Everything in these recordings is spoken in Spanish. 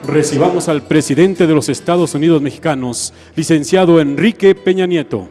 Recibamos al presidente de los Estados Unidos mexicanos, licenciado Enrique Peña Nieto.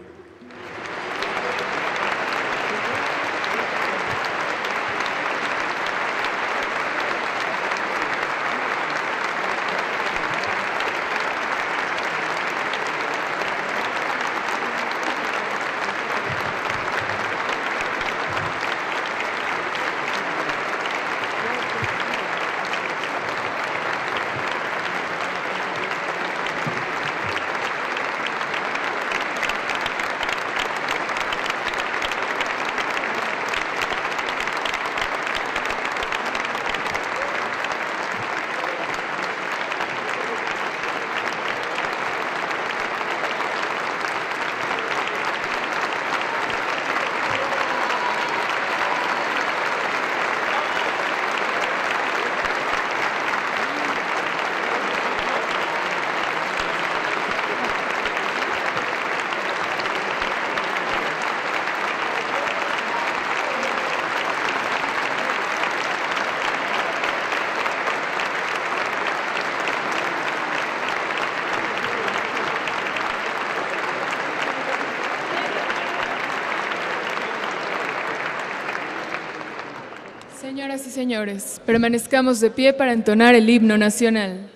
Señoras y señores, permanezcamos de pie para entonar el himno nacional.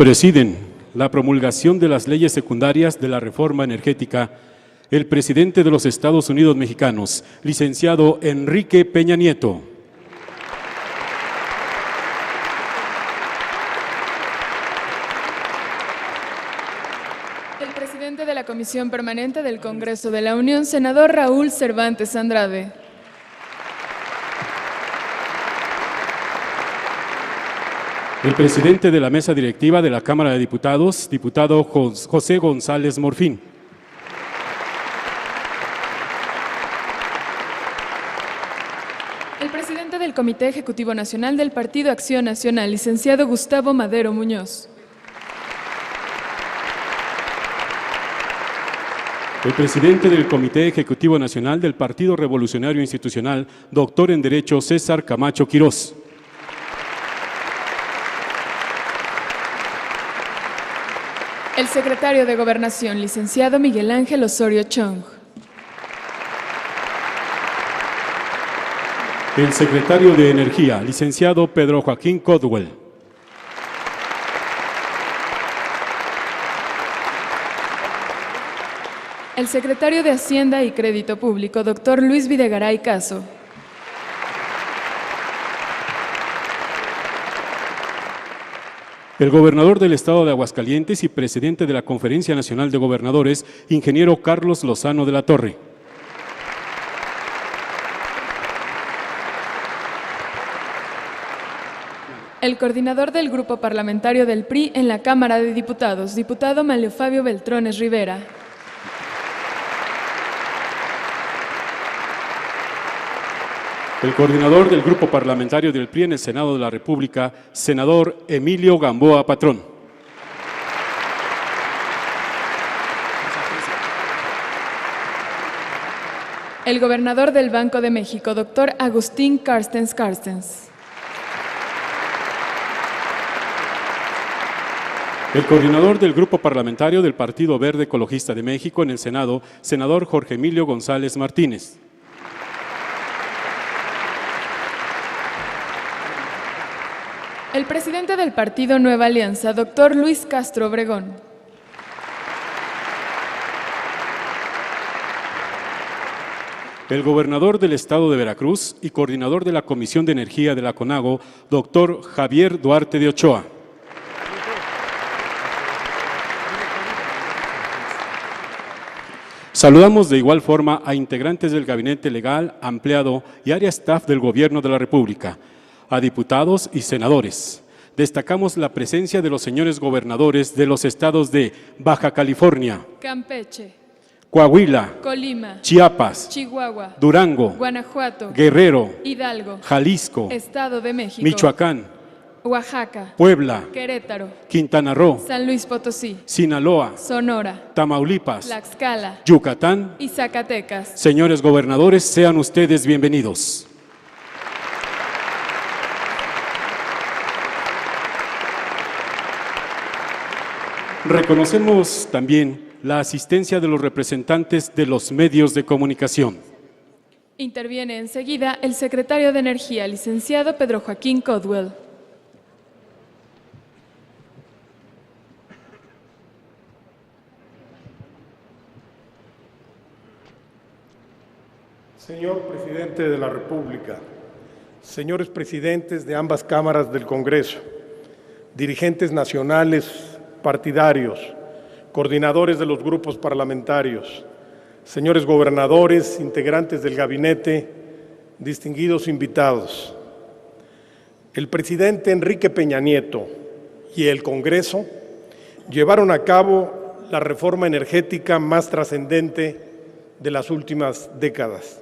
Presiden la promulgación de las leyes secundarias de la reforma energética el presidente de los Estados Unidos mexicanos, licenciado Enrique Peña Nieto. El presidente de la Comisión Permanente del Congreso de la Unión, senador Raúl Cervantes Andrade. El presidente de la mesa directiva de la Cámara de Diputados, diputado José González Morfín. El presidente del Comité Ejecutivo Nacional del Partido Acción Nacional, licenciado Gustavo Madero Muñoz. El presidente del Comité Ejecutivo Nacional del Partido Revolucionario Institucional, doctor en Derecho César Camacho Quirós. El secretario de Gobernación, licenciado Miguel Ángel Osorio Chong. El secretario de Energía, licenciado Pedro Joaquín Codwell. El secretario de Hacienda y Crédito Público, doctor Luis Videgaray Caso. El gobernador del estado de Aguascalientes y presidente de la Conferencia Nacional de Gobernadores, ingeniero Carlos Lozano de la Torre. El coordinador del Grupo Parlamentario del PRI en la Cámara de Diputados, diputado Manlio Fabio Beltrones Rivera. El coordinador del Grupo Parlamentario del PRI en el Senado de la República, senador Emilio Gamboa Patrón. El gobernador del Banco de México, doctor Agustín Carstens Carstens. El coordinador del Grupo Parlamentario del Partido Verde Ecologista de México en el Senado, senador Jorge Emilio González Martínez. El presidente del Partido Nueva Alianza, doctor Luis Castro Obregón. El gobernador del Estado de Veracruz y coordinador de la Comisión de Energía de la CONAGO, doctor Javier Duarte de Ochoa. Saludamos de igual forma a integrantes del Gabinete Legal, Ampliado y Área Staff del Gobierno de la República, a diputados y senadores. Destacamos la presencia de los señores gobernadores de los estados de Baja California, Campeche, Coahuila, Colima, Chiapas, Chihuahua, Durango, Guanajuato, Guerrero, Hidalgo, Jalisco, Estado de México, Michoacán, Oaxaca, Puebla, Querétaro, Quintana Roo, San Luis Potosí, Sinaloa, Sonora, Tamaulipas, Tlaxcala Yucatán. y Zacatecas. Señores gobernadores, sean ustedes bienvenidos. Reconocemos también la asistencia de los representantes de los medios de comunicación. Interviene enseguida el secretario de Energía, licenciado Pedro Joaquín Codwell. Señor Presidente de la República, señores presidentes de ambas cámaras del Congreso, dirigentes nacionales partidarios, coordinadores de los grupos parlamentarios, señores gobernadores, integrantes del gabinete, distinguidos invitados. El presidente Enrique Peña Nieto y el Congreso llevaron a cabo la reforma energética más trascendente de las últimas décadas.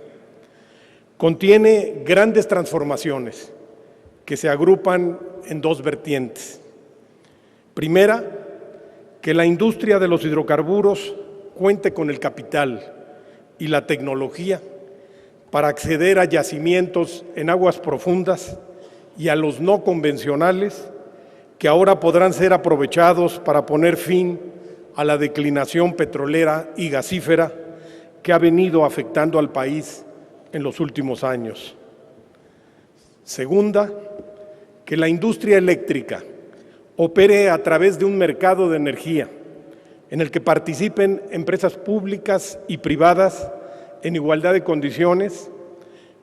Contiene grandes transformaciones que se agrupan en dos vertientes. Primera, que la industria de los hidrocarburos cuente con el capital y la tecnología para acceder a yacimientos en aguas profundas y a los no convencionales que ahora podrán ser aprovechados para poner fin a la declinación petrolera y gasífera que ha venido afectando al país en los últimos años. Segunda, que la industria eléctrica opere a través de un mercado de energía en el que participen empresas públicas y privadas en igualdad de condiciones,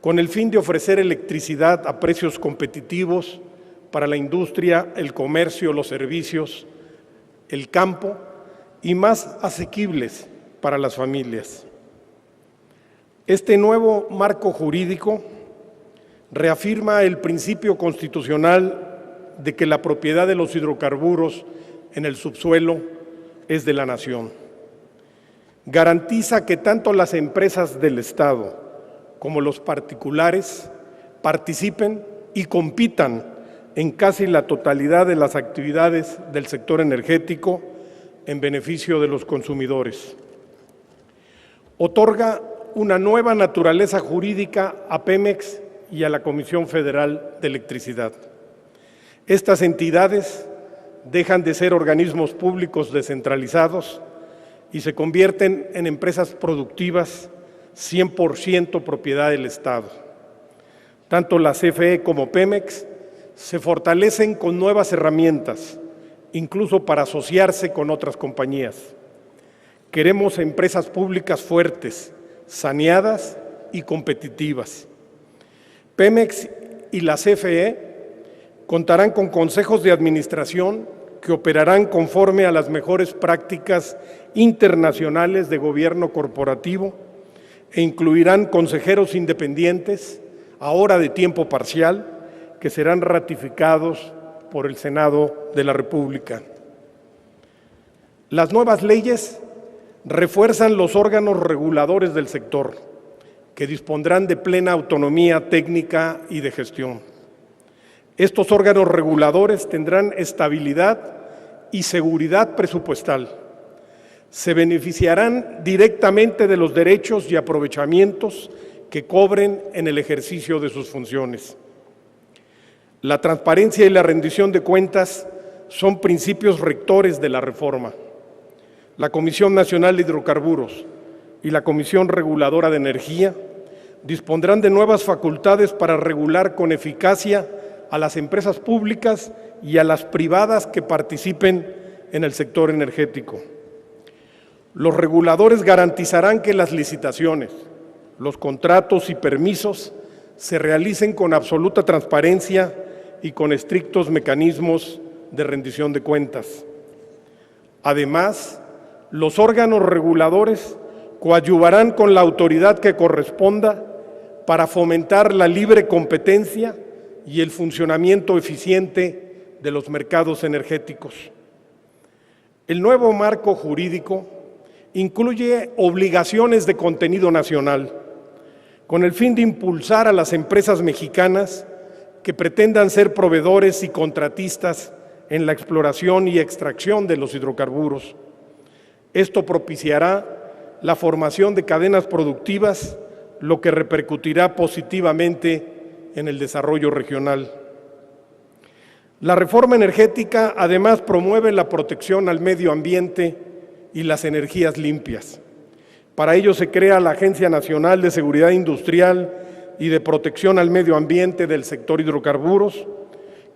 con el fin de ofrecer electricidad a precios competitivos para la industria, el comercio, los servicios, el campo y más asequibles para las familias. Este nuevo marco jurídico reafirma el principio constitucional de que la propiedad de los hidrocarburos en el subsuelo es de la nación. Garantiza que tanto las empresas del Estado como los particulares participen y compitan en casi la totalidad de las actividades del sector energético en beneficio de los consumidores. Otorga una nueva naturaleza jurídica a Pemex y a la Comisión Federal de Electricidad. Estas entidades dejan de ser organismos públicos descentralizados y se convierten en empresas productivas 100% propiedad del Estado. Tanto la CFE como Pemex se fortalecen con nuevas herramientas, incluso para asociarse con otras compañías. Queremos empresas públicas fuertes, saneadas y competitivas. Pemex y la CFE contarán con consejos de administración que operarán conforme a las mejores prácticas internacionales de gobierno corporativo e incluirán consejeros independientes, ahora de tiempo parcial, que serán ratificados por el Senado de la República. Las nuevas leyes refuerzan los órganos reguladores del sector, que dispondrán de plena autonomía técnica y de gestión. Estos órganos reguladores tendrán estabilidad y seguridad presupuestal. Se beneficiarán directamente de los derechos y aprovechamientos que cobren en el ejercicio de sus funciones. La transparencia y la rendición de cuentas son principios rectores de la reforma. La Comisión Nacional de Hidrocarburos y la Comisión Reguladora de Energía dispondrán de nuevas facultades para regular con eficacia a las empresas públicas y a las privadas que participen en el sector energético. Los reguladores garantizarán que las licitaciones, los contratos y permisos se realicen con absoluta transparencia y con estrictos mecanismos de rendición de cuentas. Además, los órganos reguladores coadyuvarán con la autoridad que corresponda para fomentar la libre competencia y el funcionamiento eficiente de los mercados energéticos. El nuevo marco jurídico incluye obligaciones de contenido nacional, con el fin de impulsar a las empresas mexicanas que pretendan ser proveedores y contratistas en la exploración y extracción de los hidrocarburos. Esto propiciará la formación de cadenas productivas, lo que repercutirá positivamente en el desarrollo regional. La reforma energética además promueve la protección al medio ambiente y las energías limpias. Para ello se crea la Agencia Nacional de Seguridad Industrial y de Protección al Medio Ambiente del sector hidrocarburos,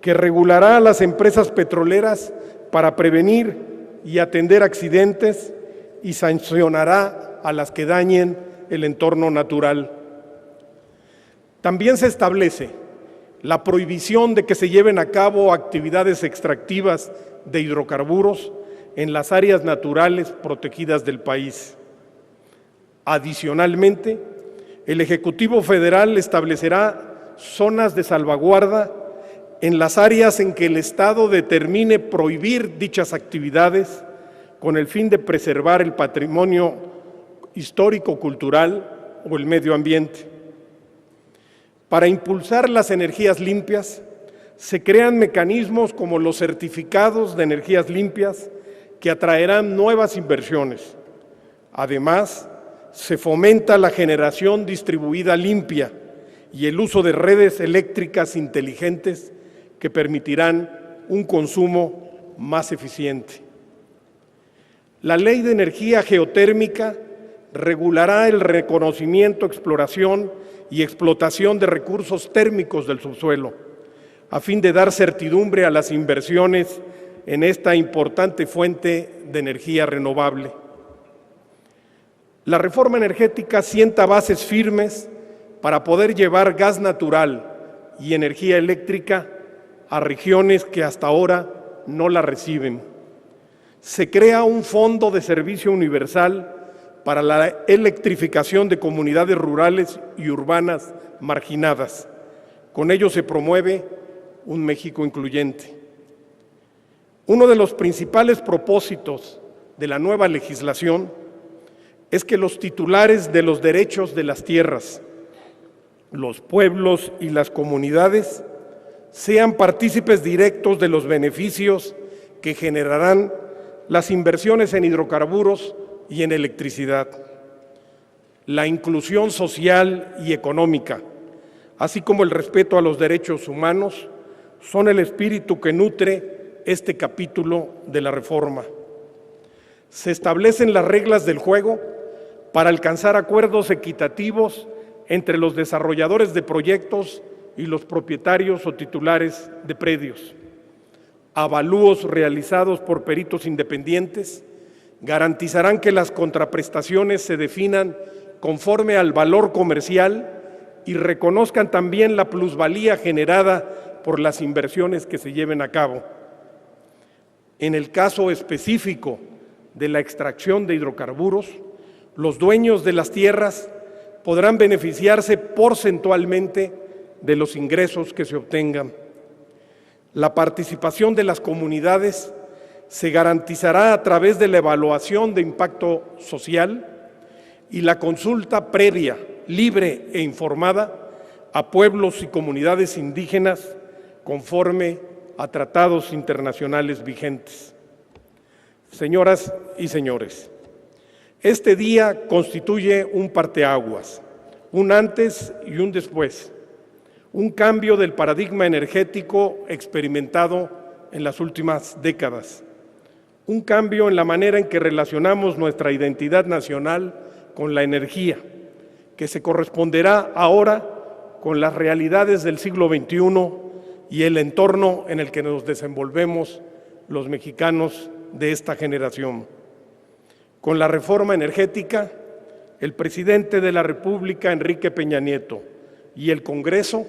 que regulará a las empresas petroleras para prevenir y atender accidentes y sancionará a las que dañen el entorno natural. También se establece la prohibición de que se lleven a cabo actividades extractivas de hidrocarburos en las áreas naturales protegidas del país. Adicionalmente, el Ejecutivo Federal establecerá zonas de salvaguarda en las áreas en que el Estado determine prohibir dichas actividades con el fin de preservar el patrimonio histórico-cultural o el medio ambiente. Para impulsar las energías limpias, se crean mecanismos como los certificados de energías limpias que atraerán nuevas inversiones. Además, se fomenta la generación distribuida limpia y el uso de redes eléctricas inteligentes que permitirán un consumo más eficiente. La Ley de Energía Geotérmica regulará el reconocimiento, exploración y explotación de recursos térmicos del subsuelo, a fin de dar certidumbre a las inversiones en esta importante fuente de energía renovable. La reforma energética sienta bases firmes para poder llevar gas natural y energía eléctrica a regiones que hasta ahora no la reciben. Se crea un fondo de servicio universal para la electrificación de comunidades rurales y urbanas marginadas. Con ello se promueve un México incluyente. Uno de los principales propósitos de la nueva legislación es que los titulares de los derechos de las tierras, los pueblos y las comunidades sean partícipes directos de los beneficios que generarán las inversiones en hidrocarburos y en electricidad. La inclusión social y económica, así como el respeto a los derechos humanos, son el espíritu que nutre este capítulo de la reforma. Se establecen las reglas del juego para alcanzar acuerdos equitativos entre los desarrolladores de proyectos y los propietarios o titulares de predios. Avalúos realizados por peritos independientes garantizarán que las contraprestaciones se definan conforme al valor comercial y reconozcan también la plusvalía generada por las inversiones que se lleven a cabo. En el caso específico de la extracción de hidrocarburos, los dueños de las tierras podrán beneficiarse porcentualmente de los ingresos que se obtengan. La participación de las comunidades se garantizará a través de la evaluación de impacto social y la consulta previa, libre e informada a pueblos y comunidades indígenas conforme a tratados internacionales vigentes. Señoras y señores, este día constituye un parteaguas, un antes y un después, un cambio del paradigma energético experimentado en las últimas décadas, un cambio en la manera en que relacionamos nuestra identidad nacional con la energía, que se corresponderá ahora con las realidades del siglo XXI y el entorno en el que nos desenvolvemos los mexicanos de esta generación. Con la reforma energética, el presidente de la República, Enrique Peña Nieto, y el Congreso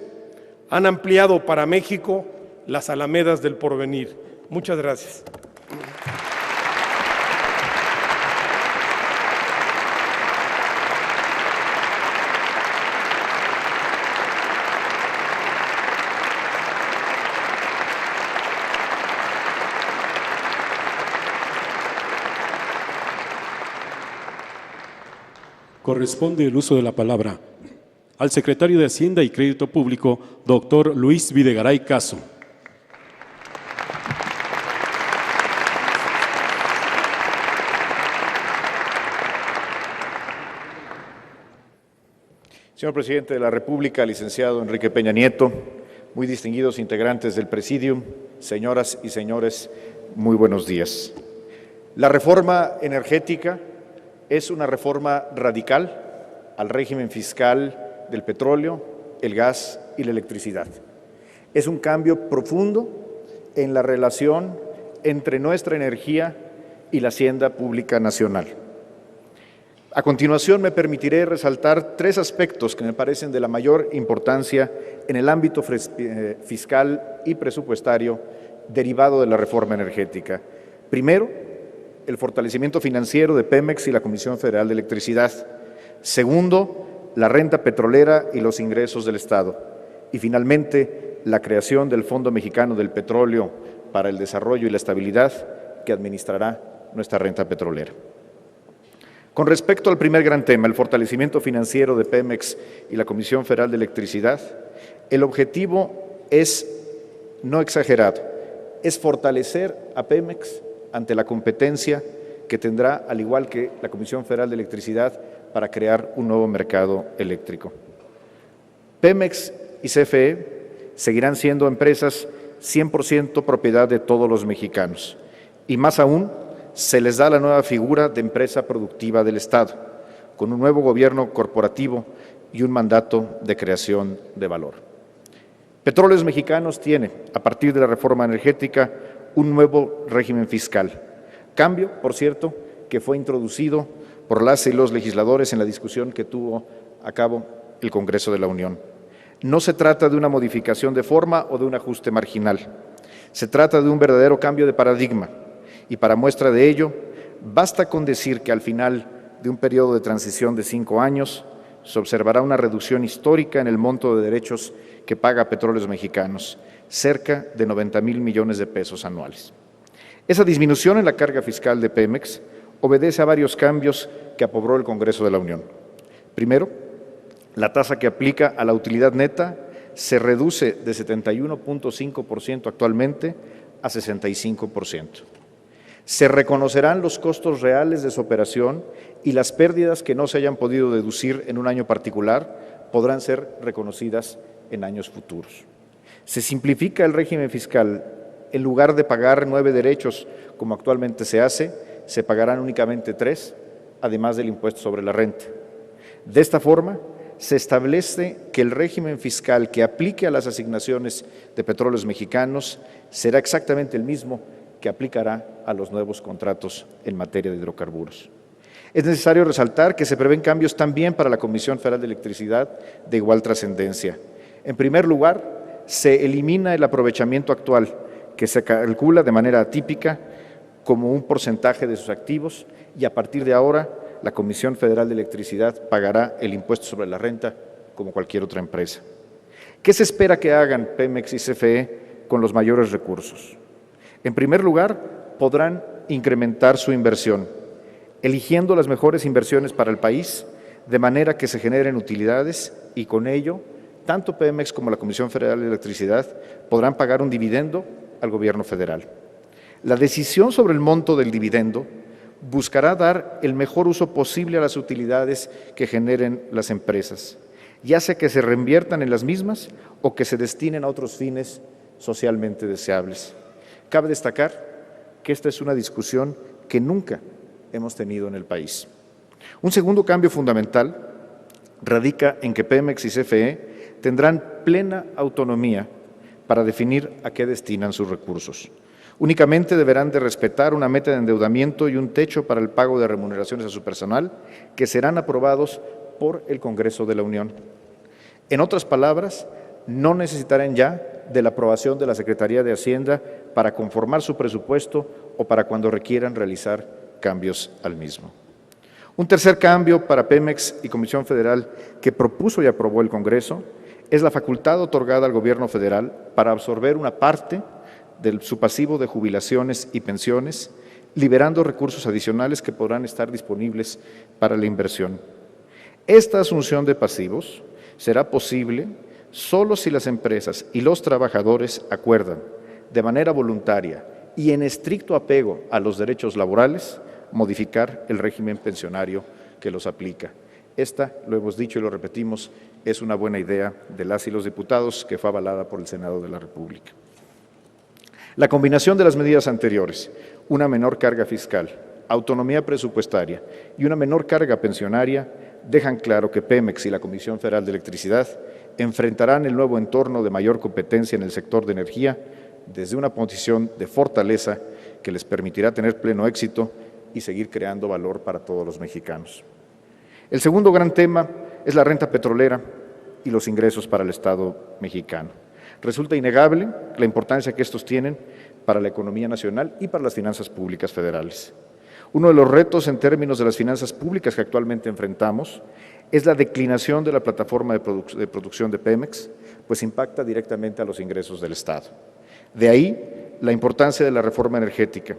han ampliado para México las alamedas del porvenir. Muchas gracias. Corresponde el uso de la palabra al secretario de Hacienda y Crédito Público, doctor Luis Videgaray Caso. Señor Presidente de la República, licenciado Enrique Peña Nieto, muy distinguidos integrantes del Presidium, señoras y señores, muy buenos días. La reforma energética es una reforma radical al régimen fiscal del petróleo, el gas y la electricidad. Es un cambio profundo en la relación entre nuestra energía y la hacienda pública nacional. A continuación me permitiré resaltar tres aspectos que me parecen de la mayor importancia en el ámbito fiscal y presupuestario derivado de la reforma energética. Primero, el fortalecimiento financiero de Pemex y la Comisión Federal de Electricidad. Segundo, la renta petrolera y los ingresos del Estado. Y finalmente, la creación del Fondo Mexicano del Petróleo para el Desarrollo y la Estabilidad que administrará nuestra renta petrolera. Con respecto al primer gran tema, el fortalecimiento financiero de Pemex y la Comisión Federal de Electricidad, el objetivo es no exagerado, es fortalecer a Pemex ante la competencia que tendrá, al igual que la Comisión Federal de Electricidad, para crear un nuevo mercado eléctrico. Pemex y CFE seguirán siendo empresas 100% propiedad de todos los mexicanos y más aún se les da la nueva figura de empresa productiva del Estado, con un nuevo gobierno corporativo y un mandato de creación de valor. Petróleos Mexicanos tiene, a partir de la reforma energética, un nuevo régimen fiscal. Cambio, por cierto, que fue introducido por las y los legisladores en la discusión que tuvo a cabo el Congreso de la Unión. No se trata de una modificación de forma o de un ajuste marginal. Se trata de un verdadero cambio de paradigma. Y para muestra de ello, basta con decir que al final de un periodo de transición de 5 años, se observará una reducción histórica en el monto de derechos que paga Petróleos Mexicanos, cerca de 90,000 millones de pesos anuales. Esa disminución en la carga fiscal de Pemex obedece a varios cambios que aprobó el Congreso de la Unión. Primero, la tasa que aplica a la utilidad neta se reduce de 71.5% actualmente a 65%. Se reconocerán los costos reales de su operación y las pérdidas que no se hayan podido deducir en un año particular podrán ser reconocidas en años futuros. Se simplifica el régimen fiscal. En lugar de pagar 9 derechos, como actualmente se hace, se pagarán únicamente 3, además del impuesto sobre la renta. De esta forma, se establece que el régimen fiscal que aplique a las asignaciones de Petróleos Mexicanos será exactamente el mismo que aplicará a los nuevos contratos en materia de hidrocarburos. Es necesario resaltar que se prevén cambios también para la Comisión Federal de Electricidad de igual trascendencia. En primer lugar, se elimina el aprovechamiento actual, que se calcula de manera atípica como un porcentaje de sus activos y a partir de ahora la Comisión Federal de Electricidad pagará el impuesto sobre la renta como cualquier otra empresa. ¿Qué se espera que hagan Pemex y CFE con los mayores recursos. En primer lugar, podrán incrementar su inversión, eligiendo las mejores inversiones para el país, de manera que se generen utilidades y con ello, tanto Pemex como la Comisión Federal de Electricidad podrán pagar un dividendo al gobierno federal. La decisión sobre el monto del dividendo buscará dar el mejor uso posible a las utilidades que generen las empresas, ya sea que se reinviertan en las mismas o que se destinen a otros fines socialmente deseables. Cabe destacar que esta es una discusión que nunca hemos tenido en el país. Un segundo cambio fundamental radica en que Pemex y CFE tendrán plena autonomía para definir a qué destinan sus recursos. Únicamente deberán de respetar una meta de endeudamiento y un techo para el pago de remuneraciones a su personal que serán aprobados por el Congreso de la Unión. En otras palabras, no necesitarán ya de la aprobación de la Secretaría de Hacienda para conformar su presupuesto o para cuando requieran realizar cambios al mismo. Un tercer cambio para Pemex y Comisión Federal que propuso y aprobó el Congreso es la facultad otorgada al Gobierno federal para absorber una parte de su pasivo de jubilaciones y pensiones, liberando recursos adicionales que podrán estar disponibles para la inversión. Esta asunción de pasivos será posible solo si las empresas y los trabajadores acuerdan de manera voluntaria y en estricto apego a los derechos laborales modificar el régimen pensionario que los aplica. Esta, lo hemos dicho y lo repetimos, es una buena idea de las y los diputados que fue avalada por el Senado de la República. La combinación de las medidas anteriores, una menor carga fiscal, autonomía presupuestaria y una menor carga pensionaria, dejan claro que Pemex y la Comisión Federal de Electricidad enfrentarán el nuevo entorno de mayor competencia en el sector de energía desde una posición de fortaleza que les permitirá tener pleno éxito y seguir creando valor para todos los mexicanos. El segundo gran tema es la renta petrolera y los ingresos para el Estado mexicano. Resulta innegable la importancia que estos tienen para la economía nacional y para las finanzas públicas federales. Uno de los retos en términos de las finanzas públicas que actualmente enfrentamos es la declinación de la plataforma de producción de Pemex, pues impacta directamente a los ingresos del Estado. De ahí la importancia de la reforma energética,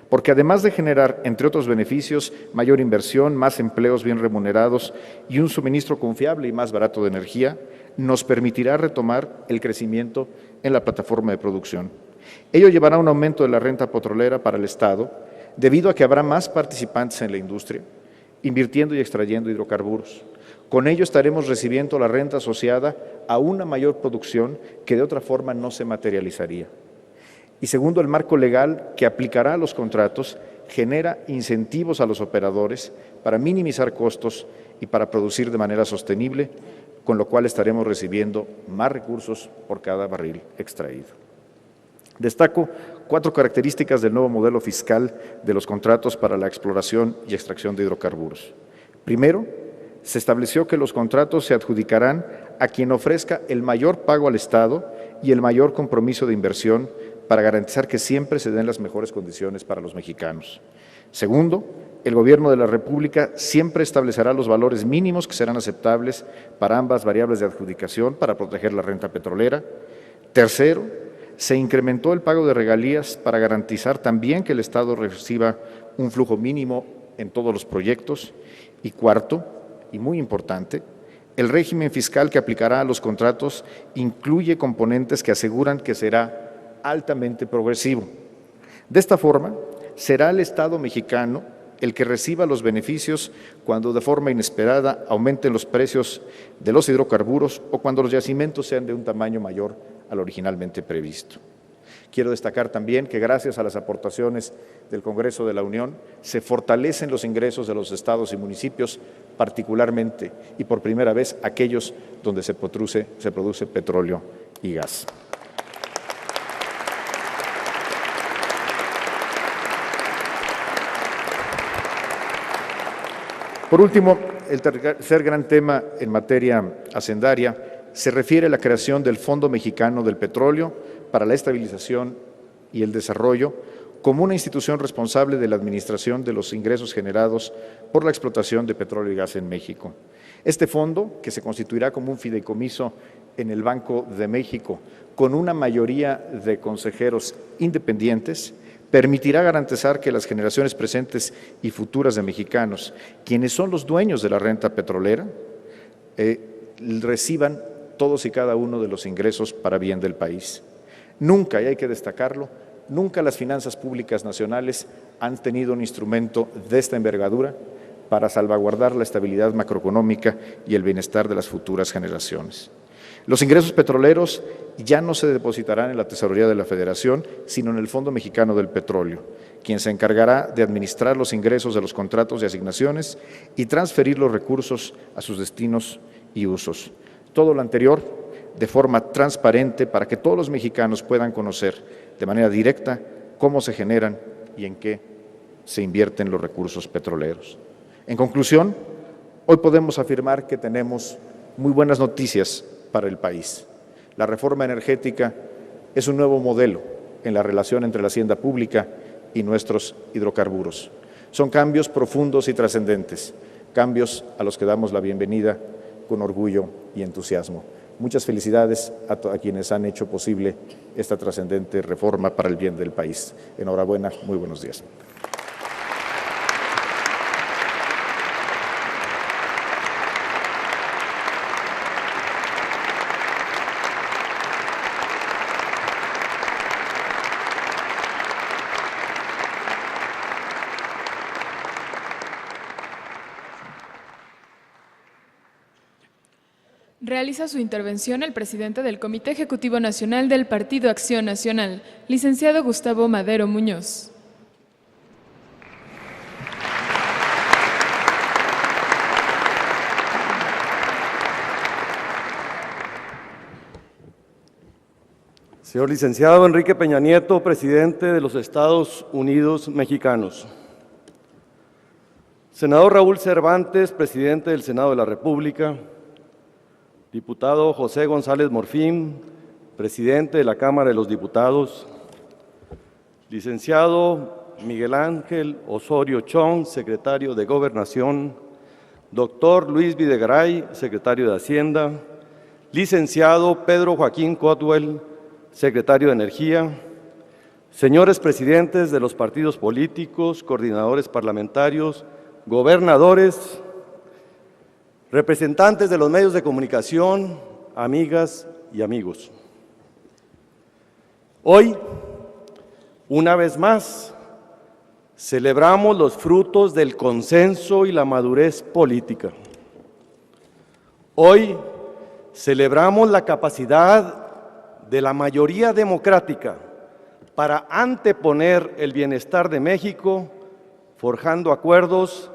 porque además de generar, entre otros beneficios, mayor inversión, más empleos bien remunerados y un suministro confiable y más barato de energía, nos permitirá retomar el crecimiento en la plataforma de producción. Ello llevará a un aumento de la renta petrolera para el Estado, debido a que habrá más participantes en la industria, invirtiendo y extrayendo hidrocarburos. Con ello estaremos recibiendo la renta asociada a una mayor producción que de otra forma no se materializaría. Y segundo, el marco legal que aplicará a los contratos genera incentivos a los operadores para minimizar costos y para producir de manera sostenible, con lo cual estaremos recibiendo más recursos por cada barril extraído. Destaco 4 características del nuevo modelo fiscal de los contratos para la exploración y extracción de hidrocarburos. Primero, se estableció que los contratos se adjudicarán a quien ofrezca el mayor pago al Estado y el mayor compromiso de inversión para garantizar que siempre se den las mejores condiciones para los mexicanos. Segundo, el Gobierno de la República siempre establecerá los valores mínimos que serán aceptables para ambas variables de adjudicación para proteger la renta petrolera. Tercero, se incrementó el pago de regalías para garantizar también que el Estado reciba un flujo mínimo en todos los proyectos. Y cuarto, y muy importante, el régimen fiscal que aplicará a los contratos incluye componentes que aseguran que será altamente progresivo. De esta forma, será el Estado mexicano el que reciba los beneficios cuando de forma inesperada aumenten los precios de los hidrocarburos o cuando los yacimientos sean de un tamaño mayor al originalmente previsto. Quiero destacar también que gracias a las aportaciones del Congreso de la Unión se fortalecen los ingresos de los estados y municipios, particularmente y por primera vez aquellos donde se produce petróleo y gas. Por último, el tercer gran tema en materia hacendaria se refiere a la creación del Fondo Mexicano del Petróleo para la estabilización y el desarrollo como una institución responsable de la administración de los ingresos generados por la explotación de petróleo y gas en México. Este fondo, que se constituirá como un fideicomiso en el Banco de México con una mayoría de consejeros independientes, permitirá garantizar que las generaciones presentes y futuras de mexicanos, quienes son los dueños de la renta petrolera, reciban todos y cada uno de los ingresos para bien del país. Nunca, y hay que destacarlo, nunca las finanzas públicas nacionales han tenido un instrumento de esta envergadura para salvaguardar la estabilidad macroeconómica y el bienestar de las futuras generaciones. Los ingresos petroleros ya no se depositarán en la Tesorería de la Federación, sino en el Fondo Mexicano del Petróleo, quien se encargará de administrar los ingresos de los contratos y asignaciones y transferir los recursos a sus destinos y usos. Todo lo anterior de forma transparente para que todos los mexicanos puedan conocer de manera directa cómo se generan y en qué se invierten los recursos petroleros. En conclusión, hoy podemos afirmar que tenemos muy buenas noticias para el país. La reforma energética es un nuevo modelo en la relación entre la hacienda pública y nuestros hidrocarburos. Son cambios profundos y trascendentes, cambios a los que damos la bienvenida con orgullo y entusiasmo. Muchas felicidades a quienes han hecho posible esta trascendente reforma para el bien del país. Enhorabuena, muy buenos días. Realiza su intervención el presidente del Comité Ejecutivo Nacional del Partido Acción Nacional, licenciado Gustavo Madero Muñoz. Señor licenciado Enrique Peña Nieto, presidente de los Estados Unidos Mexicanos. Senador Raúl Cervantes, presidente del Senado de la República. Diputado José González Morfín, presidente de la Cámara de los Diputados. Licenciado Miguel Ángel Osorio Chong, secretario de Gobernación. Doctor Luis Videgaray, secretario de Hacienda. Licenciado Pedro Joaquín Cotwell, secretario de Energía. Señores presidentes de los partidos políticos, coordinadores parlamentarios, gobernadores, representantes de los medios de comunicación, amigas y amigos. Hoy, una vez más, celebramos los frutos del consenso y la madurez política. Hoy, celebramos la capacidad de la mayoría democrática para anteponer el bienestar de México, forjando acuerdos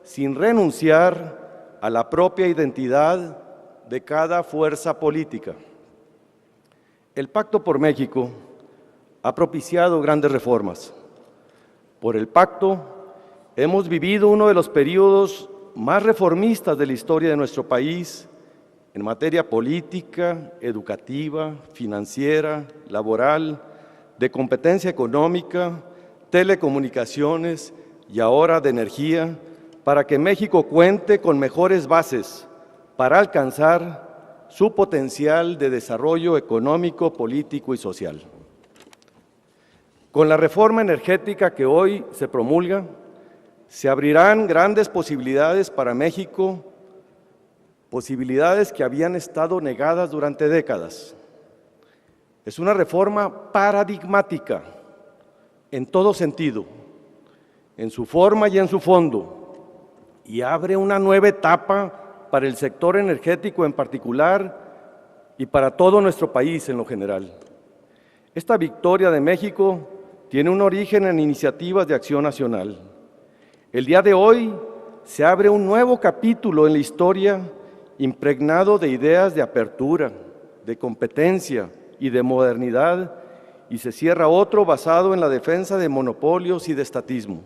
sin renunciar a la propia identidad de cada fuerza política. El Pacto por México ha propiciado grandes reformas. Por el pacto hemos vivido uno de los periodos más reformistas de la historia de nuestro país en materia política, educativa, financiera, laboral, de competencia económica, telecomunicaciones y ahora de energía, para que México cuente con mejores bases para alcanzar su potencial de desarrollo económico, político y social. Con la reforma energética que hoy se promulga, se abrirán grandes posibilidades para México, posibilidades que habían estado negadas durante décadas. Es una reforma paradigmática en todo sentido, en su forma y en su fondo, y abre una nueva etapa para el sector energético en particular y para todo nuestro país en lo general. Esta victoria de México tiene un origen en iniciativas de acción nacional. El día de hoy se abre un nuevo capítulo en la historia impregnado de ideas de apertura, de competencia y de modernidad, y se cierra otro basado en la defensa de monopolios y de estatismo.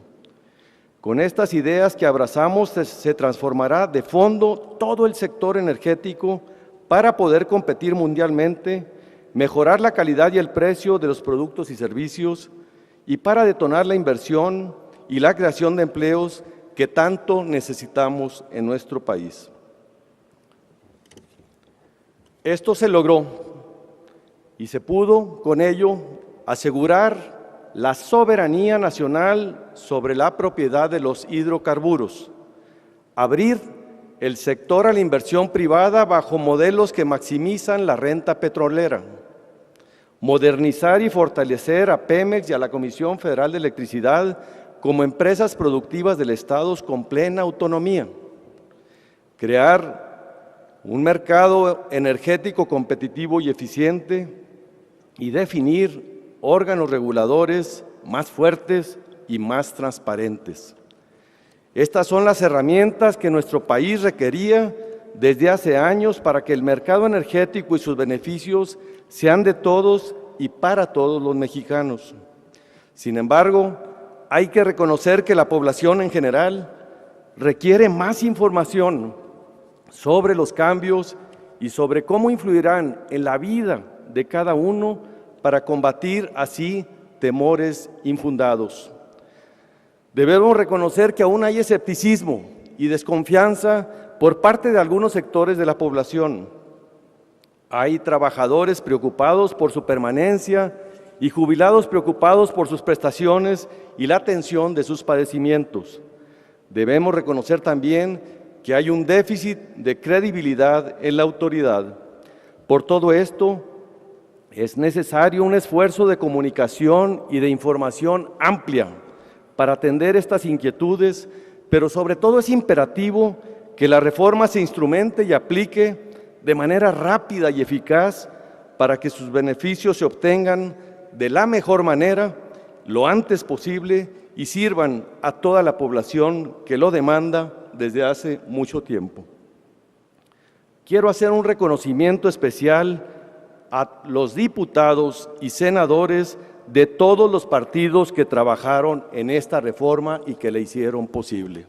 Con estas ideas que abrazamos se transformará de fondo todo el sector energético para poder competir mundialmente, mejorar la calidad y el precio de los productos y servicios y para detonar la inversión y la creación de empleos que tanto necesitamos en nuestro país. Esto se logró y se pudo con ello asegurar la soberanía nacional sobre la propiedad de los hidrocarburos, abrir el sector a la inversión privada bajo modelos que maximizan la renta petrolera, modernizar y fortalecer a Pemex y a la Comisión Federal de Electricidad como empresas productivas del Estado con plena autonomía, crear un mercado energético competitivo y eficiente y definir órganos reguladores más fuertes y más transparentes. Estas son las herramientas que nuestro país requería desde hace años para que el mercado energético y sus beneficios sean de todos y para todos los mexicanos. Sin embargo, hay que reconocer que la población en general requiere más información sobre los cambios y sobre cómo influirán en la vida de cada uno para combatir así temores infundados. Debemos reconocer que aún hay escepticismo y desconfianza por parte de algunos sectores de la población. Hay trabajadores preocupados por su permanencia y jubilados preocupados por sus prestaciones y la atención de sus padecimientos. Debemos reconocer también que hay un déficit de credibilidad en la autoridad. Por todo esto, es necesario un esfuerzo de comunicación y de información amplia para atender estas inquietudes, pero sobre todo es imperativo que la reforma se instrumente y aplique de manera rápida y eficaz para que sus beneficios se obtengan de la mejor manera, lo antes posible, y sirvan a toda la población que lo demanda desde hace mucho tiempo. Quiero hacer un reconocimiento especial a los diputados y senadores de todos los partidos que trabajaron en esta reforma y que la hicieron posible.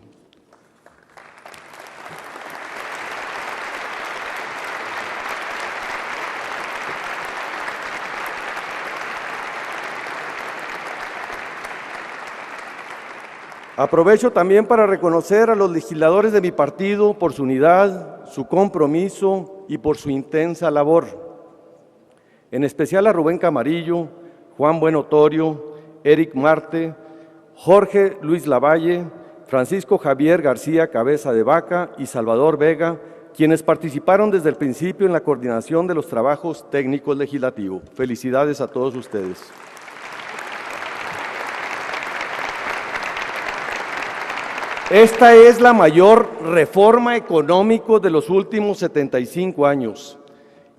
Aprovecho también para reconocer a los legisladores de mi partido por su unidad, su compromiso y por su intensa labor. En especial a Rubén Camarillo, Juan Buenotorio, Eric Marte, Jorge Luis Lavalle, Francisco Javier García Cabeza de Vaca y Salvador Vega, quienes participaron desde el principio en la coordinación de los trabajos técnicos legislativos. Felicidades a todos ustedes. Esta es la mayor reforma económica de los últimos 75 años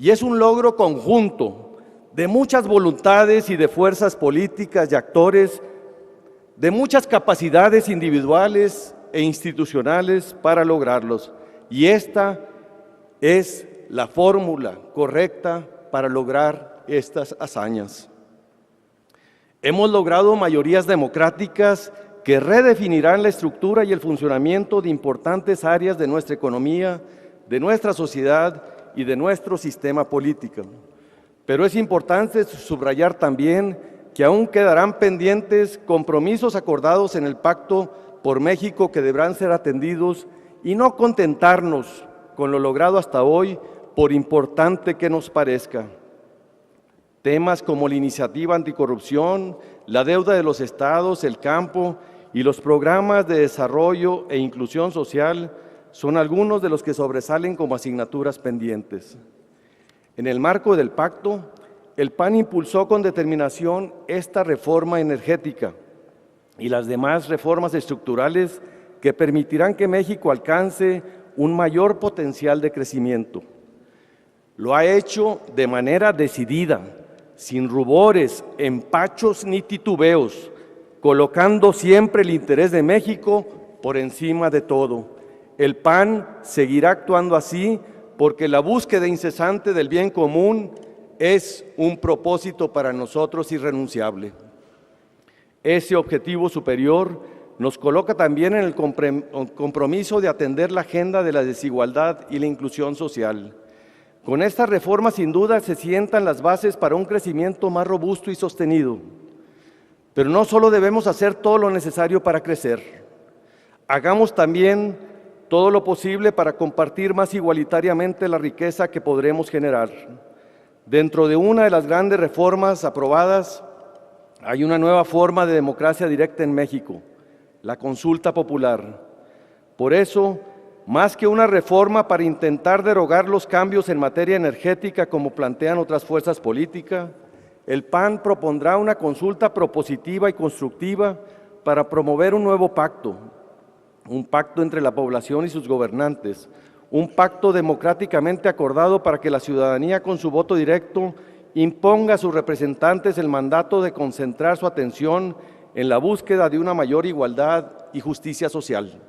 y es un logro conjunto de muchas voluntades y de fuerzas políticas y actores, de muchas capacidades individuales e institucionales para lograrlos. Y esta es la fórmula correcta para lograr estas hazañas. Hemos logrado mayorías democráticas que redefinirán la estructura y el funcionamiento de importantes áreas de nuestra economía, de nuestra sociedad y de nuestro sistema político. Pero es importante subrayar también que aún quedarán pendientes compromisos acordados en el Pacto por México que deberán ser atendidos y no contentarnos con lo logrado hasta hoy, por importante que nos parezca. Temas como la iniciativa anticorrupción, la deuda de los estados, el campo y los programas de desarrollo e inclusión social son algunos de los que sobresalen como asignaturas pendientes. En el marco del pacto, el PAN impulsó con determinación esta reforma energética y las demás reformas estructurales que permitirán que México alcance un mayor potencial de crecimiento. Lo ha hecho de manera decidida, sin rubores, empachos ni titubeos, colocando siempre el interés de México por encima de todo. El PAN seguirá actuando así porque la búsqueda incesante del bien común es un propósito para nosotros irrenunciable. Ese objetivo superior nos coloca también en el compromiso de atender la agenda de la desigualdad y la inclusión social. Con esta reforma, sin duda, se sientan las bases para un crecimiento más robusto y sostenido. Pero no solo debemos hacer todo lo necesario para crecer, hagamos también todo lo posible para compartir más igualitariamente la riqueza que podremos generar. Dentro de una de las grandes reformas aprobadas, hay una nueva forma de democracia directa en México, la consulta popular. Por eso, más que una reforma para intentar derogar los cambios en materia energética como plantean otras fuerzas políticas, el PAN propondrá una consulta propositiva y constructiva para promover un nuevo pacto, un pacto entre la población y sus gobernantes, un pacto democráticamente acordado para que la ciudadanía con su voto directo imponga a sus representantes el mandato de concentrar su atención en la búsqueda de una mayor igualdad y justicia social.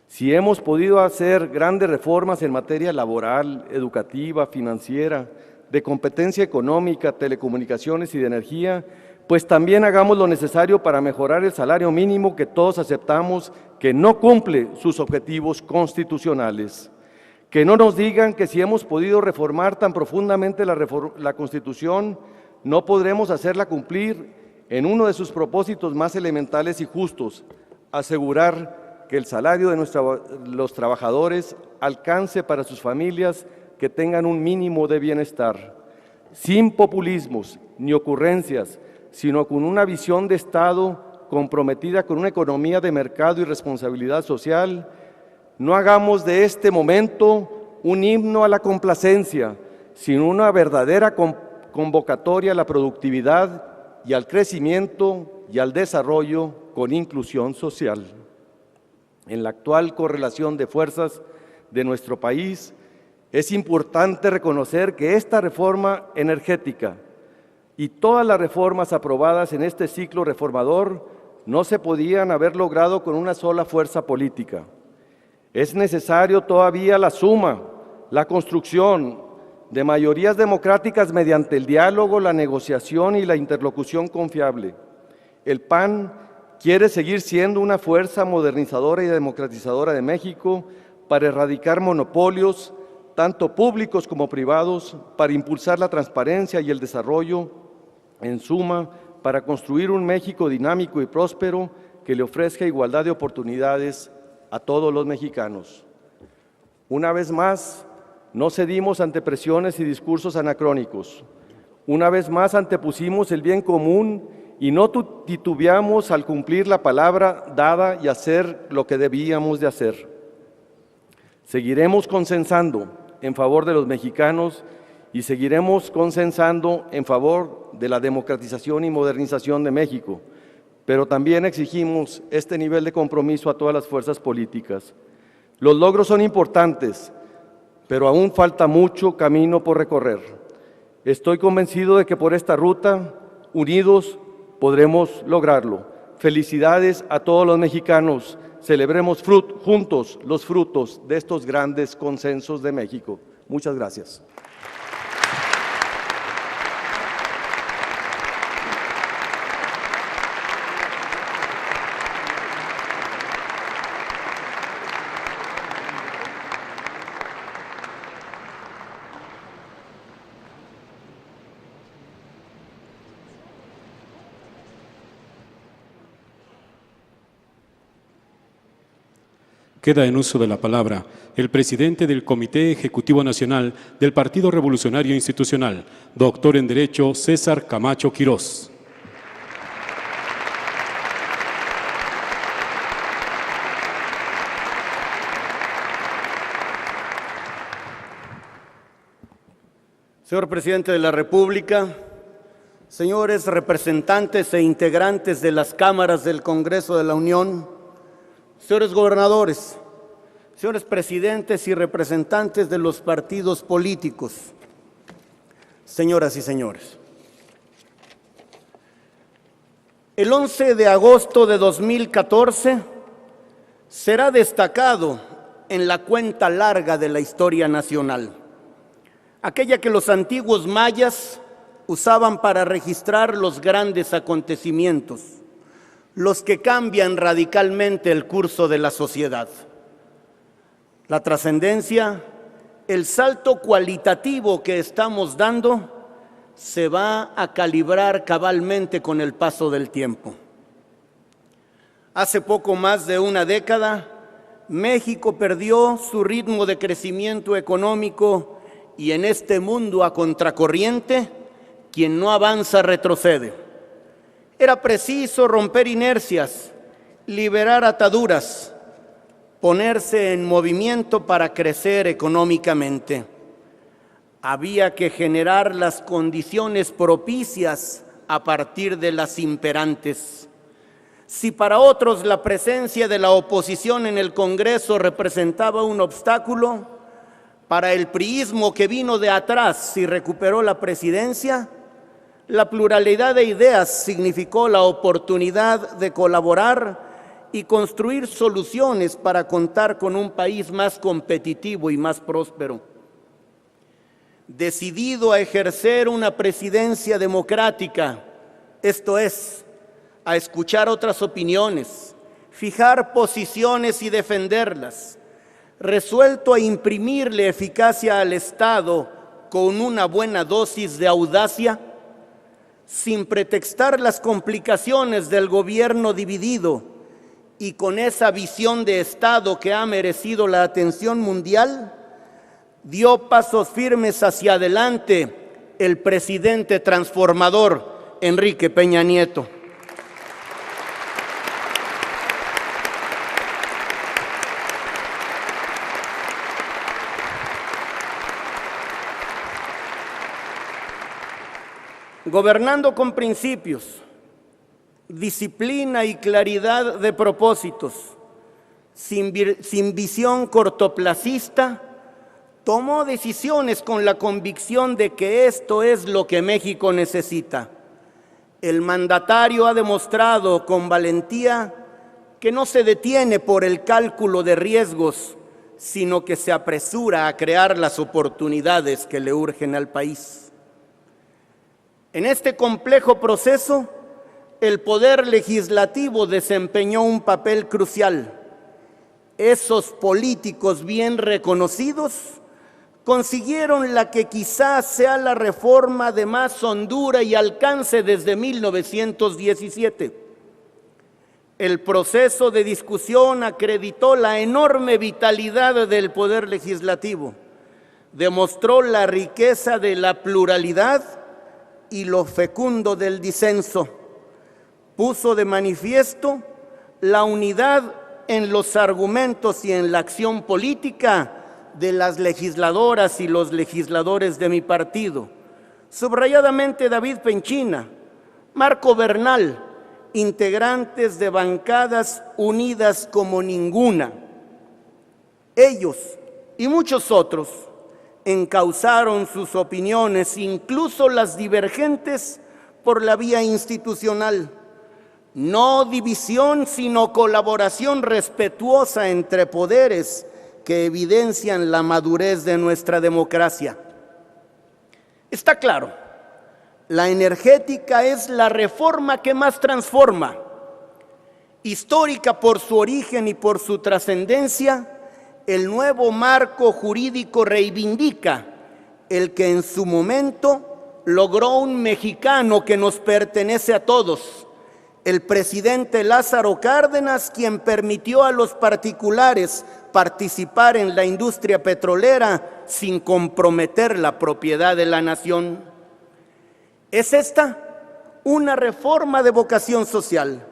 Si hemos podido hacer grandes reformas en materia laboral, educativa, financiera, de competencia económica, telecomunicaciones y de energía, pues también hagamos lo necesario para mejorar el salario mínimo que todos aceptamos que no cumple sus objetivos constitucionales. Que no nos digan que si hemos podido reformar tan profundamente la Constitución, no podremos hacerla cumplir en uno de sus propósitos más elementales y justos, asegurar que el salario de los trabajadores alcance para sus familias que tengan un mínimo de bienestar, sin populismos ni ocurrencias, sino con una visión de Estado comprometida con una economía de mercado y responsabilidad social. No hagamos de este momento un himno a la complacencia, sino una verdadera convocatoria a la productividad y al crecimiento y al desarrollo con inclusión social. En la actual correlación de fuerzas de nuestro país, es importante reconocer que esta reforma energética y todas las reformas aprobadas en este ciclo reformador no se podían haber logrado con una sola fuerza política. Es necesario todavía la suma, la construcción de mayorías democráticas mediante el diálogo, la negociación y la interlocución confiable. El PAN quiere seguir siendo una fuerza modernizadora y democratizadora de México para erradicar monopolios, tanto públicos como privados, para impulsar la transparencia y el desarrollo, en suma, para construir un México dinámico y próspero que le ofrezca igualdad de oportunidades a todos los mexicanos. Una vez más, no cedimos ante presiones y discursos anacrónicos. Una vez más antepusimos el bien común y no titubeamos al cumplir la palabra dada y hacer lo que debíamos de hacer. Seguiremos consensando en favor de los mexicanos y seguiremos consensando en favor de la democratización y modernización de México, pero también exigimos este nivel de compromiso a todas las fuerzas políticas. Los logros son importantes, pero aún falta mucho camino por recorrer. Estoy convencido de que por esta ruta, unidos, podremos lograrlo. Felicidades a todos los mexicanos. Celebremos juntos los frutos de estos grandes consensos de México. Muchas gracias. Queda en uso de la palabra el presidente del Comité Ejecutivo Nacional del Partido Revolucionario Institucional, doctor en Derecho César Camacho Quirós. Señor Presidente de la República, señores representantes e integrantes de las cámaras del Congreso de la Unión, señores gobernadores, señores presidentes y representantes de los partidos políticos, señoras y señores. El 11 de agosto de 2014 será destacado en la cuenta larga de la historia nacional, aquella que los antiguos mayas usaban para registrar los grandes acontecimientos, los que cambian radicalmente el curso de la sociedad. La trascendencia, el salto cualitativo que estamos dando, se va a calibrar cabalmente con el paso del tiempo. Hace poco más de una década, México perdió su ritmo de crecimiento económico y en este mundo a contracorriente, quien no avanza retrocede. Era preciso romper inercias, liberar ataduras, ponerse en movimiento para crecer económicamente. Había que generar las condiciones propicias a partir de las imperantes. Si para otros la presencia de la oposición en el Congreso representaba un obstáculo, para el priismo que vino de atrás y recuperó la presidencia, la pluralidad de ideas significó la oportunidad de colaborar y construir soluciones para contar con un país más competitivo y más próspero. Decidido a ejercer una presidencia democrática, esto es, a escuchar otras opiniones, fijar posiciones y defenderlas, resuelto a imprimirle eficacia al Estado con una buena dosis de audacia, sin pretextar las complicaciones del gobierno dividido y con esa visión de Estado que ha merecido la atención mundial, dio pasos firmes hacia adelante el presidente transformador Enrique Peña Nieto. Gobernando con principios, disciplina y claridad de propósitos, sin visión cortoplacista, tomó decisiones con la convicción de que esto es lo que México necesita. El mandatario ha demostrado con valentía que no se detiene por el cálculo de riesgos, sino que se apresura a crear las oportunidades que le urgen al país. En este complejo proceso, el Poder Legislativo desempeñó un papel crucial. Esos políticos bien reconocidos consiguieron la que quizás sea la reforma de más hondura y alcance desde 1917. El proceso de discusión acreditó la enorme vitalidad del Poder Legislativo, demostró la riqueza de la pluralidad y lo fecundo del disenso, puso de manifiesto la unidad en los argumentos y en la acción política de las legisladoras y los legisladores de mi partido, subrayadamente David Penchina, Marco Bernal, integrantes de bancadas unidas como ninguna. Ellos y muchos otros encauzaron sus opiniones, incluso las divergentes, por la vía institucional. No división, sino colaboración respetuosa entre poderes que evidencian la madurez de nuestra democracia. Está claro, la energética es la reforma que más transforma. Histórica por su origen y por su trascendencia, el nuevo marco jurídico reivindica el que en su momento logró un mexicano que nos pertenece a todos, el presidente Lázaro Cárdenas, quien permitió a los particulares participar en la industria petrolera sin comprometer la propiedad de la nación. ¿Es esta una reforma de vocación social?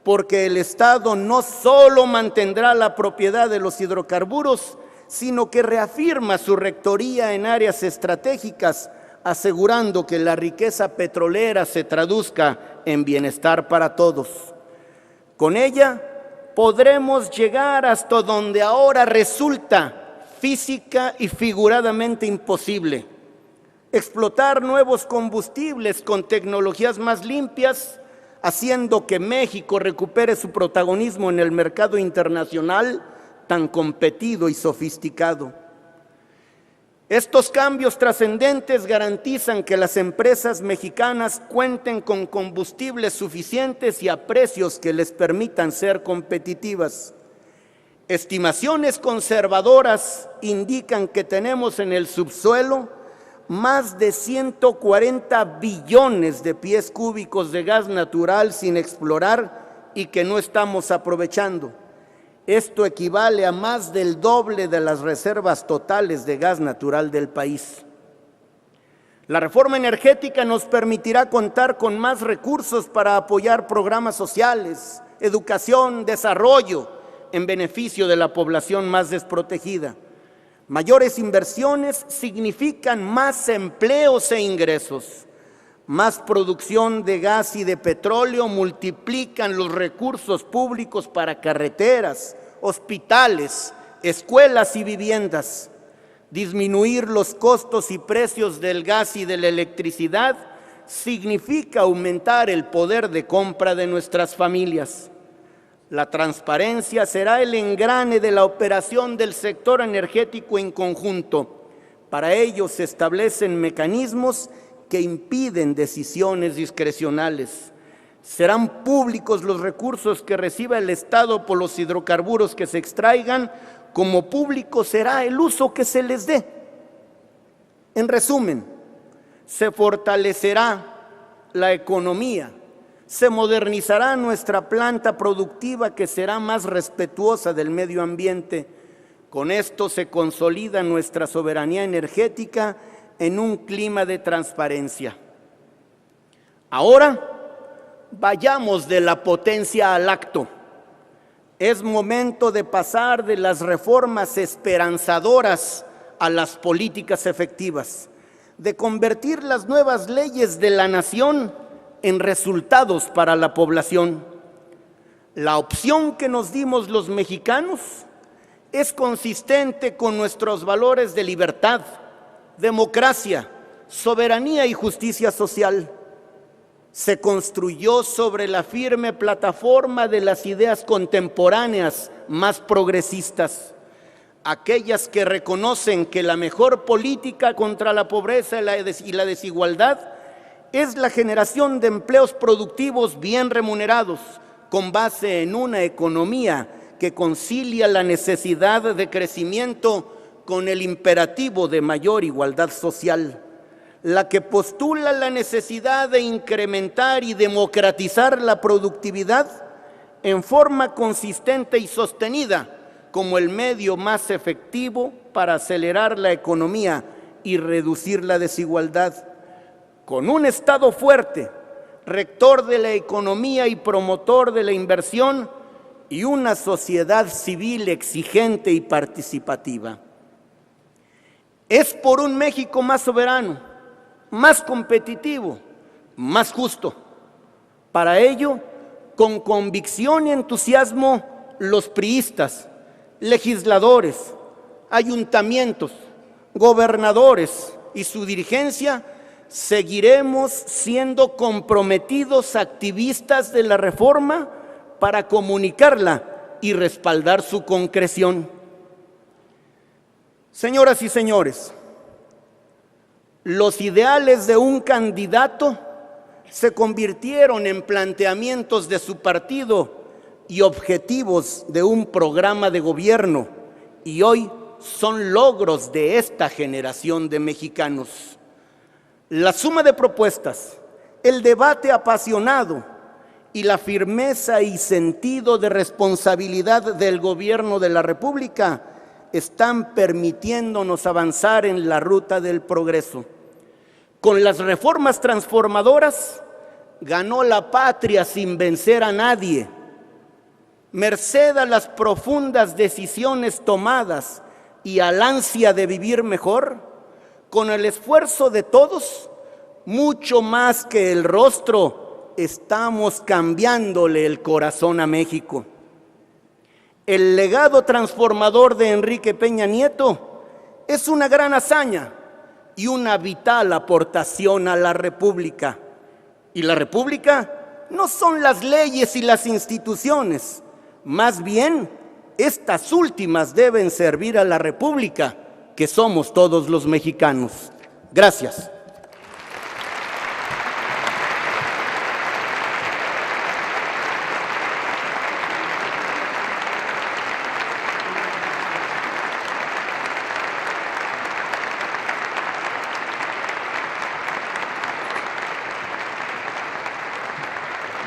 Porque el Estado no solo mantendrá la propiedad de los hidrocarburos, sino que reafirma su rectoría en áreas estratégicas, asegurando que la riqueza petrolera se traduzca en bienestar para todos. Con ella podremos llegar hasta donde ahora resulta física y figuradamente imposible: explotar nuevos combustibles con tecnologías más limpias, haciendo que México recupere su protagonismo en el mercado internacional tan competido y sofisticado. Estos cambios trascendentes garantizan que las empresas mexicanas cuenten con combustibles suficientes y a precios que les permitan ser competitivas. Estimaciones conservadoras indican que tenemos en el subsuelo más de 140 billones de pies cúbicos de gas natural sin explorar y que no estamos aprovechando. Esto equivale a más del doble de las reservas totales de gas natural del país. La reforma energética nos permitirá contar con más recursos para apoyar programas sociales, educación, desarrollo, en beneficio de la población más desprotegida. Mayores inversiones significan más empleos e ingresos. Más producción de gas y de petróleo multiplican los recursos públicos para carreteras, hospitales, escuelas y viviendas. Disminuir los costos y precios del gas y de la electricidad significa aumentar el poder de compra de nuestras familias. La transparencia será el engrane de la operación del sector energético en conjunto. Para ello se establecen mecanismos que impiden decisiones discrecionales. Serán públicos los recursos que reciba el Estado por los hidrocarburos que se extraigan, como público será el uso que se les dé. En resumen, se fortalecerá la economía, se modernizará nuestra planta productiva que será más respetuosa del medio ambiente. Con esto se consolida nuestra soberanía energética en un clima de transparencia. Ahora, vayamos de la potencia al acto. Es momento de pasar de las reformas esperanzadoras a las políticas efectivas, de convertir las nuevas leyes de la nación en resultados para la población. La opción que nos dimos los mexicanos es consistente con nuestros valores de libertad, democracia, soberanía y justicia social. Se construyó sobre la firme plataforma de las ideas contemporáneas más progresistas, aquellas que reconocen que la mejor política contra la pobreza y la desigualdad es la generación de empleos productivos bien remunerados, con base en una economía que concilia la necesidad de crecimiento con el imperativo de mayor igualdad social, la que postula la necesidad de incrementar y democratizar la productividad en forma consistente y sostenida como el medio más efectivo para acelerar la economía y reducir la desigualdad. Con un Estado fuerte, rector de la economía y promotor de la inversión, y una sociedad civil exigente y participativa. Es por un México más soberano, más competitivo, más justo. Para ello, con convicción y entusiasmo, los priistas, legisladores, ayuntamientos, gobernadores y su dirigencia seguiremos siendo comprometidos activistas de la reforma para comunicarla y respaldar su concreción. Señoras y señores, los ideales de un candidato se convirtieron en planteamientos de su partido y objetivos de un programa de gobierno, y hoy son logros de esta generación de mexicanos. La suma de propuestas, el debate apasionado y la firmeza y sentido de responsabilidad del gobierno de la República están permitiéndonos avanzar en la ruta del progreso. Con las reformas transformadoras, ganó la patria sin vencer a nadie. Merced a las profundas decisiones tomadas y al ansia de vivir mejor, con el esfuerzo de todos, mucho más que el rostro, estamos cambiándole el corazón a México. El legado transformador de Enrique Peña Nieto es una gran hazaña y una vital aportación a la República. Y la República no son las leyes y las instituciones, más bien estas últimas deben servir a la República, que somos todos los mexicanos. Gracias.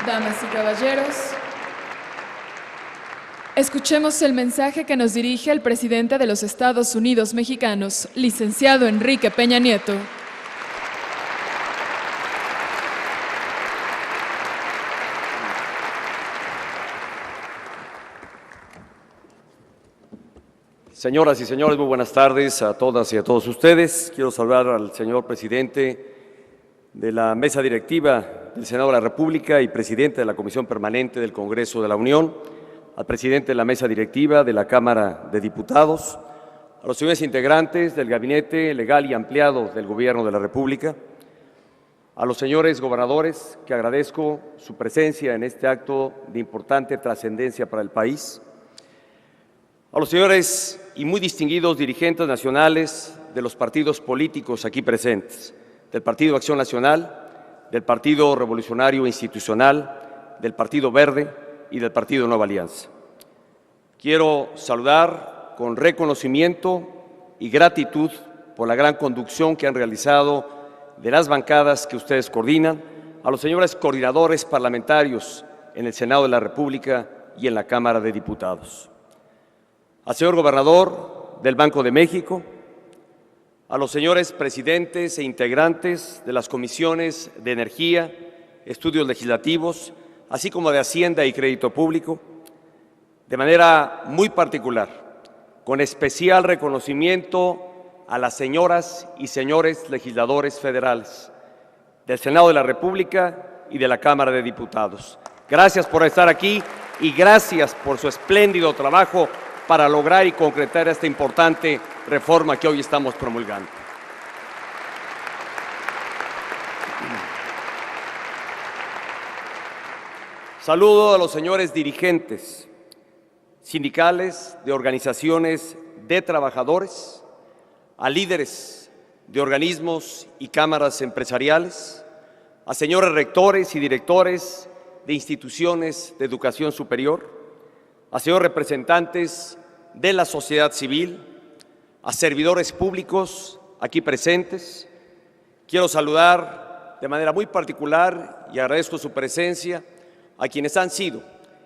Damas y caballeros, Escuchemos el mensaje que nos dirige el presidente de los Estados Unidos mexicanos, licenciado Enrique Peña Nieto. Señoras y señores, muy buenas tardes a todas y a todos ustedes. Quiero saludar al señor presidente de la mesa directiva del Senado de la República y presidente de la Comisión Permanente del Congreso de la Unión, al presidente de la mesa directiva de la Cámara de Diputados, a los señores integrantes del Gabinete Legal y Ampliado del Gobierno de la República, a los señores gobernadores, que agradezco su presencia en este acto de importante trascendencia para el país, a los señores y muy distinguidos dirigentes nacionales de los partidos políticos aquí presentes, del Partido Acción Nacional, del Partido Revolucionario Institucional, del Partido Verde y del Partido Nueva Alianza. Quiero saludar con reconocimiento y gratitud por la gran conducción que han realizado de las bancadas que ustedes coordinan, a los señores coordinadores parlamentarios en el Senado de la República y en la Cámara de Diputados. Al señor gobernador del Banco de México, a los señores presidentes e integrantes de las comisiones de Energía, Estudios Legislativos, así como de Hacienda y Crédito Público, de manera muy particular, con especial reconocimiento a las señoras y señores legisladores federales del Senado de la República y de la Cámara de Diputados. Gracias por estar aquí y gracias por su espléndido trabajo para lograr y concretar esta importante reforma que hoy estamos promulgando. Saludo a los señores dirigentes sindicales de organizaciones de trabajadores, a líderes de organismos y cámaras empresariales, a señores rectores y directores de instituciones de educación superior, a señores representantes de la sociedad civil, a servidores públicos aquí presentes. Quiero saludar de manera muy particular y agradezco su presencia a quienes han sido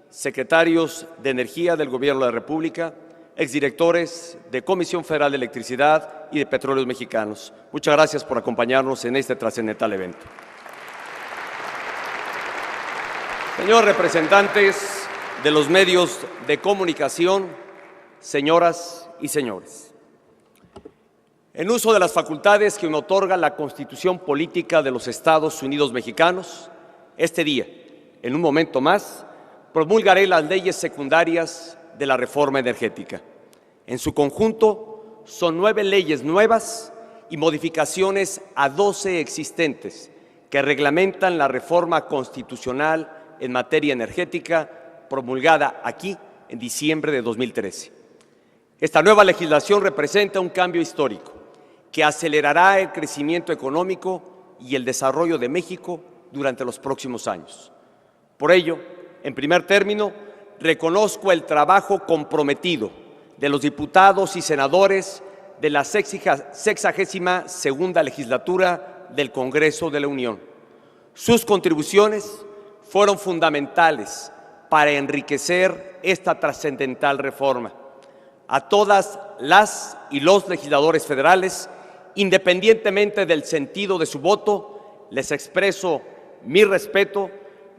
secretarios de Energía del Gobierno de la República, exdirectores de Comisión Federal de Electricidad y de Petróleos Mexicanos. Muchas gracias por acompañarnos en este trascendental evento. Señores representantes de los medios de comunicación, señoras y señores, en uso de las facultades que me otorga la Constitución Política de los Estados Unidos Mexicanos, este día, en un momento más, promulgaré las leyes secundarias de la reforma energética. En su conjunto, son 9 leyes nuevas y modificaciones a 12 existentes que reglamentan la reforma constitucional en materia energética promulgada aquí en diciembre de 2013. Esta nueva legislación representa un cambio histórico que acelerará el crecimiento económico y el desarrollo de México durante los próximos años. Por ello, en primer término, reconozco el trabajo comprometido de los diputados y senadores de la 62ª legislatura del Congreso de la Unión. Sus contribuciones fueron fundamentales para enriquecer esta trascendental reforma. A todas las y los legisladores federales, independientemente del sentido de su voto, les expreso mi respeto,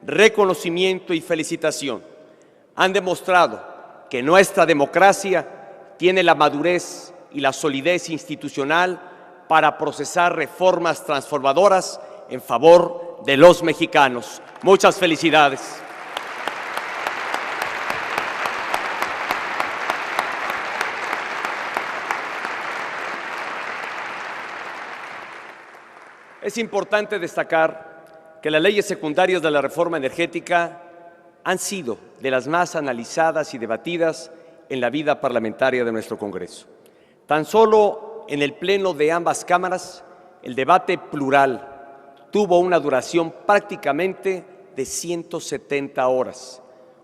reconocimiento y felicitación. Han demostrado que nuestra democracia tiene la madurez y la solidez institucional para procesar reformas transformadoras en favor de los mexicanos. Muchas felicidades. Es importante destacar que las leyes secundarias de la reforma energética han sido de las más analizadas y debatidas en la vida parlamentaria de nuestro Congreso. Tan solo en el pleno de ambas cámaras, el debate plural tuvo una duración prácticamente de 170 horas.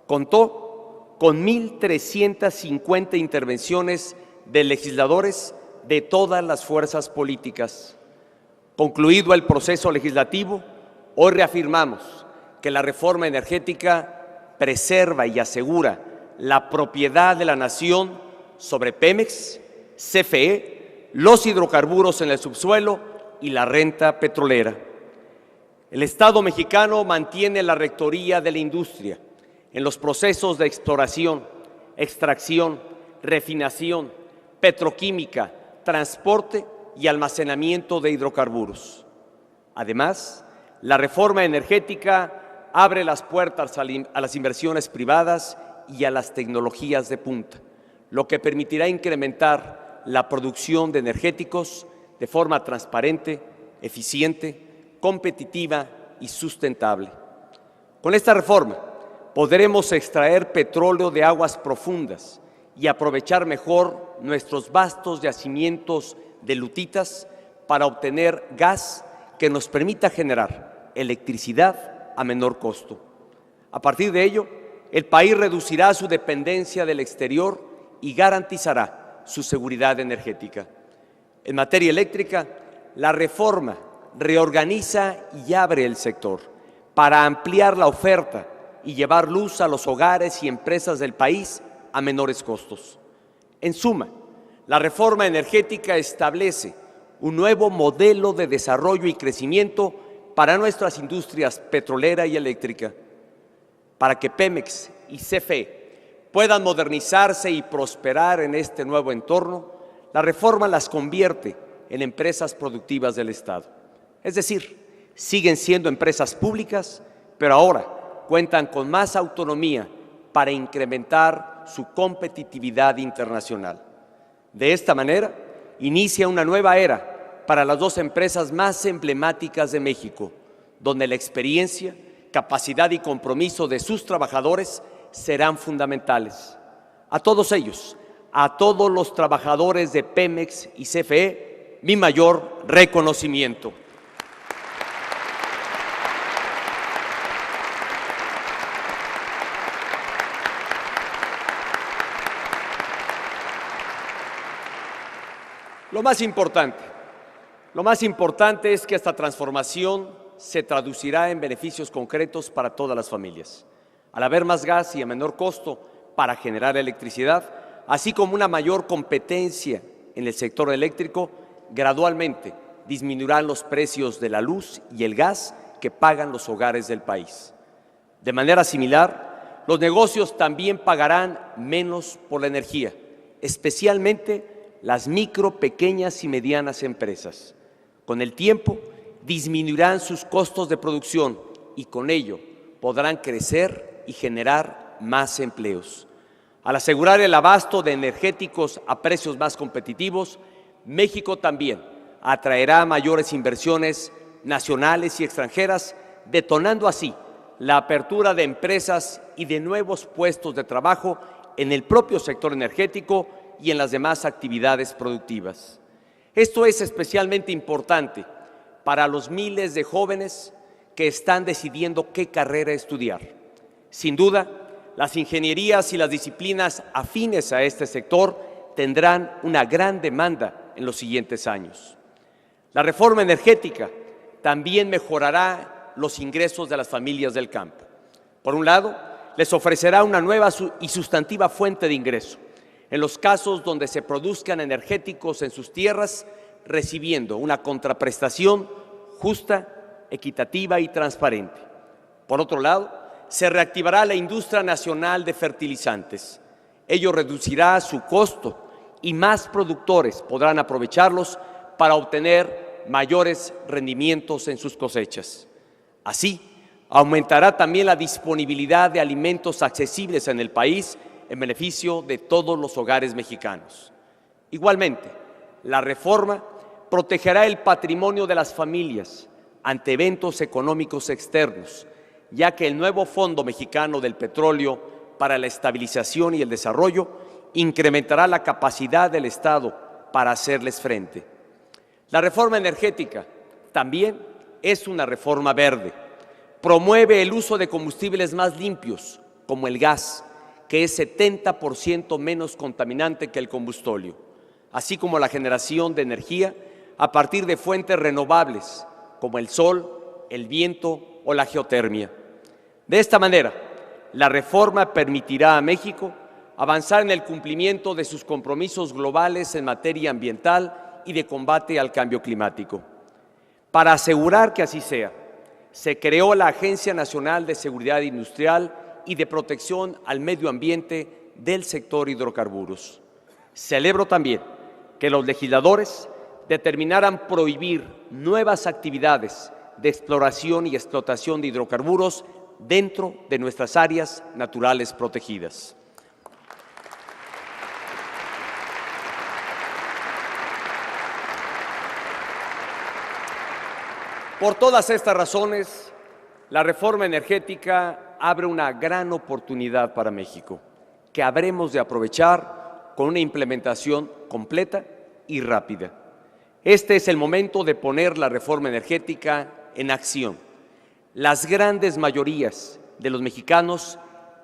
Contó con 1.350 intervenciones de legisladores de todas las fuerzas políticas. Concluido el proceso legislativo, hoy reafirmamos que la reforma energética preserva y asegura la propiedad de la nación sobre Pemex, CFE, los hidrocarburos en el subsuelo y la renta petrolera. El Estado mexicano mantiene la rectoría de la industria en los procesos de exploración, extracción, refinación, petroquímica, transporte y almacenamiento de hidrocarburos. Además, la reforma energética abre las puertas a las inversiones privadas y a las tecnologías de punta, lo que permitirá incrementar la producción de energéticos de forma transparente, eficiente, competitiva y sustentable. Con esta reforma podremos extraer petróleo de aguas profundas y aprovechar mejor nuestros vastos yacimientos de lutitas para obtener gas que nos permita generar electricidad a menor costo. A partir de ello, el país reducirá su dependencia del exterior y garantizará su seguridad energética. En materia eléctrica, la reforma reorganiza y abre el sector para ampliar la oferta y llevar luz a los hogares y empresas del país a menores costos. En suma, la reforma energética establece un nuevo modelo de desarrollo y crecimiento para nuestras industrias petrolera y eléctrica. Para que Pemex y CFE puedan modernizarse y prosperar en este nuevo entorno, la reforma las convierte en empresas productivas del Estado. Es decir, siguen siendo empresas públicas, pero ahora cuentan con más autonomía para incrementar su competitividad internacional. De esta manera, inicia una nueva era para las dos empresas más emblemáticas de México, donde la experiencia, capacidad y compromiso de sus trabajadores serán fundamentales. A todos ellos, a todos los trabajadores de Pemex y CFE, mi mayor reconocimiento. Lo más importante es que esta transformación se traducirá en beneficios concretos para todas las familias. Al haber más gas y a menor costo para generar electricidad, así como una mayor competencia en el sector eléctrico, gradualmente disminuirán los precios de la luz y el gas que pagan los hogares del país. De manera similar, los negocios también pagarán menos por la energía, especialmente las micro, pequeñas y medianas empresas. Con el tiempo, disminuirán sus costos de producción y con ello podrán crecer y generar más empleos. Al asegurar el abasto de energéticos a precios más competitivos, México también atraerá mayores inversiones nacionales y extranjeras, detonando así la apertura de empresas y de nuevos puestos de trabajo en el propio sector energético y en las demás actividades productivas. Esto es especialmente importante para los miles de jóvenes que están decidiendo qué carrera estudiar. Sin duda, las ingenierías y las disciplinas afines a este sector tendrán una gran demanda en los siguientes años. La reforma energética también mejorará los ingresos de las familias del campo. Por un lado, les ofrecerá una nueva y sustantiva fuente de ingreso en los casos donde se produzcan energéticos en sus tierras, recibiendo una contraprestación justa, equitativa y transparente. Por otro lado, se reactivará la industria nacional de fertilizantes. Ello reducirá su costo y más productores podrán aprovecharlos para obtener mayores rendimientos en sus cosechas. Así, aumentará también la disponibilidad de alimentos accesibles en el país en beneficio de todos los hogares mexicanos. Igualmente, la reforma protegerá el patrimonio de las familias ante eventos económicos externos, ya que el nuevo Fondo Mexicano del Petróleo para la Estabilización y el Desarrollo incrementará la capacidad del Estado para hacerles frente. La reforma energética también es una reforma verde. Promueve el uso de combustibles más limpios, como el gas, que es 70% menos contaminante que el combustóleo, así como la generación de energía a partir de fuentes renovables, como el sol, el viento o la geotermia. De esta manera, la reforma permitirá a México avanzar en el cumplimiento de sus compromisos globales en materia ambiental y de combate al cambio climático. Para asegurar que así sea, se creó la Agencia Nacional de Seguridad Industrial y de Protección al Medio Ambiente del sector hidrocarburos. Celebro también que los legisladores determinaran prohibir nuevas actividades de exploración y explotación de hidrocarburos dentro de nuestras áreas naturales protegidas. Por todas estas razones, la reforma energética abre una gran oportunidad para México, que habremos de aprovechar con una implementación completa y rápida. Este es el momento de poner la reforma energética en acción. Las grandes mayorías de los mexicanos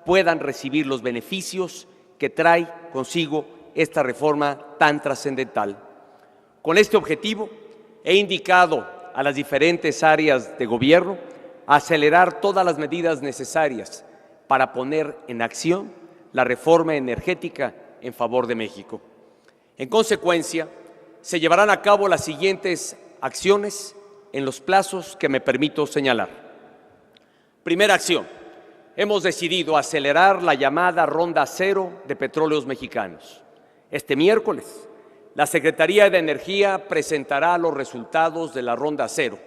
puedan recibir los beneficios que trae consigo esta reforma tan trascendental. Con este objetivo, he indicado a las diferentes áreas de gobierno acelerar todas las medidas necesarias para poner en acción la reforma energética en favor de México. En consecuencia, se llevarán a cabo las siguientes acciones en los plazos que me permito señalar. Primera acción, hemos decidido acelerar la llamada Ronda Cero de Petróleos Mexicanos. Este miércoles, la Secretaría de Energía presentará los resultados de la Ronda Cero,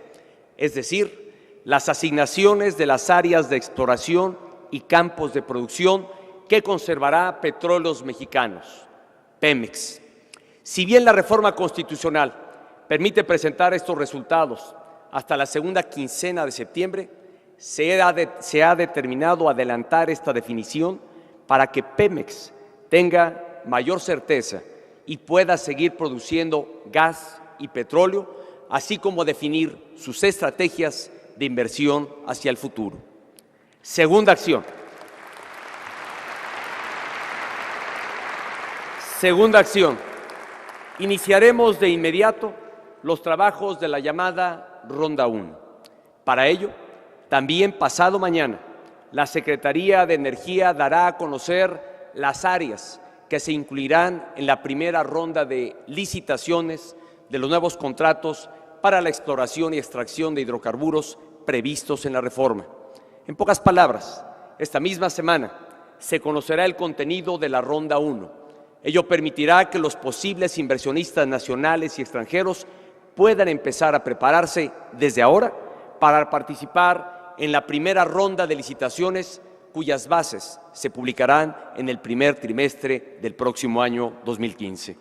es decir, las asignaciones de las áreas de exploración y campos de producción que conservará Petróleos Mexicanos, Pemex. Si bien la reforma constitucional permite presentar estos resultados hasta la segunda quincena de septiembre, se ha determinado adelantar esta definición para que Pemex tenga mayor certeza y pueda seguir produciendo gas y petróleo, así como definir sus estrategias de inversión hacia el futuro. Segunda acción. Iniciaremos de inmediato los trabajos de la llamada Ronda 1. Para ello, también pasado mañana, la Secretaría de Energía dará a conocer las áreas que se incluirán en la primera ronda de licitaciones de los nuevos contratos para la exploración y extracción de hidrocarburos previstos en la reforma. En pocas palabras, esta misma semana se conocerá el contenido de la Ronda 1. Ello permitirá que los posibles inversionistas nacionales y extranjeros puedan empezar a prepararse desde ahora para participar en la primera ronda de licitaciones cuyas bases se publicarán en el primer trimestre del próximo año 2015.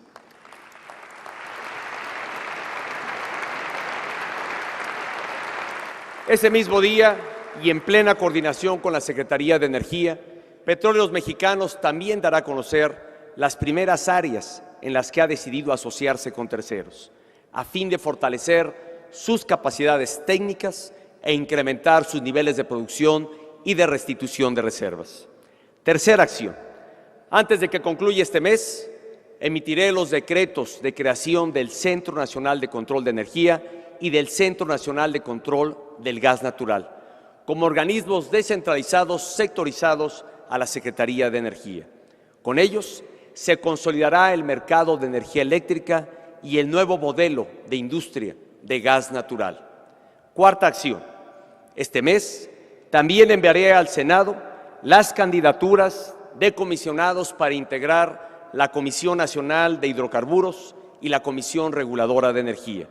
Ese mismo día, y en plena coordinación con la Secretaría de Energía, Petróleos Mexicanos también dará a conocer las primeras áreas en las que ha decidido asociarse con terceros, a fin de fortalecer sus capacidades técnicas e incrementar sus niveles de producción y de restitución de reservas. Tercera acción. Antes de que concluya este mes, emitiré los decretos de creación del Centro Nacional de Control de Energía y del Centro Nacional de Control del Gas Natural, como organismos descentralizados sectorizados a la Secretaría de Energía. Con ellos se consolidará el mercado de energía eléctrica y el nuevo modelo de industria de gas natural. Cuarta acción. Este mes también enviaré al Senado las candidaturas de comisionados para integrar la Comisión Nacional de Hidrocarburos y la Comisión Reguladora de Energía.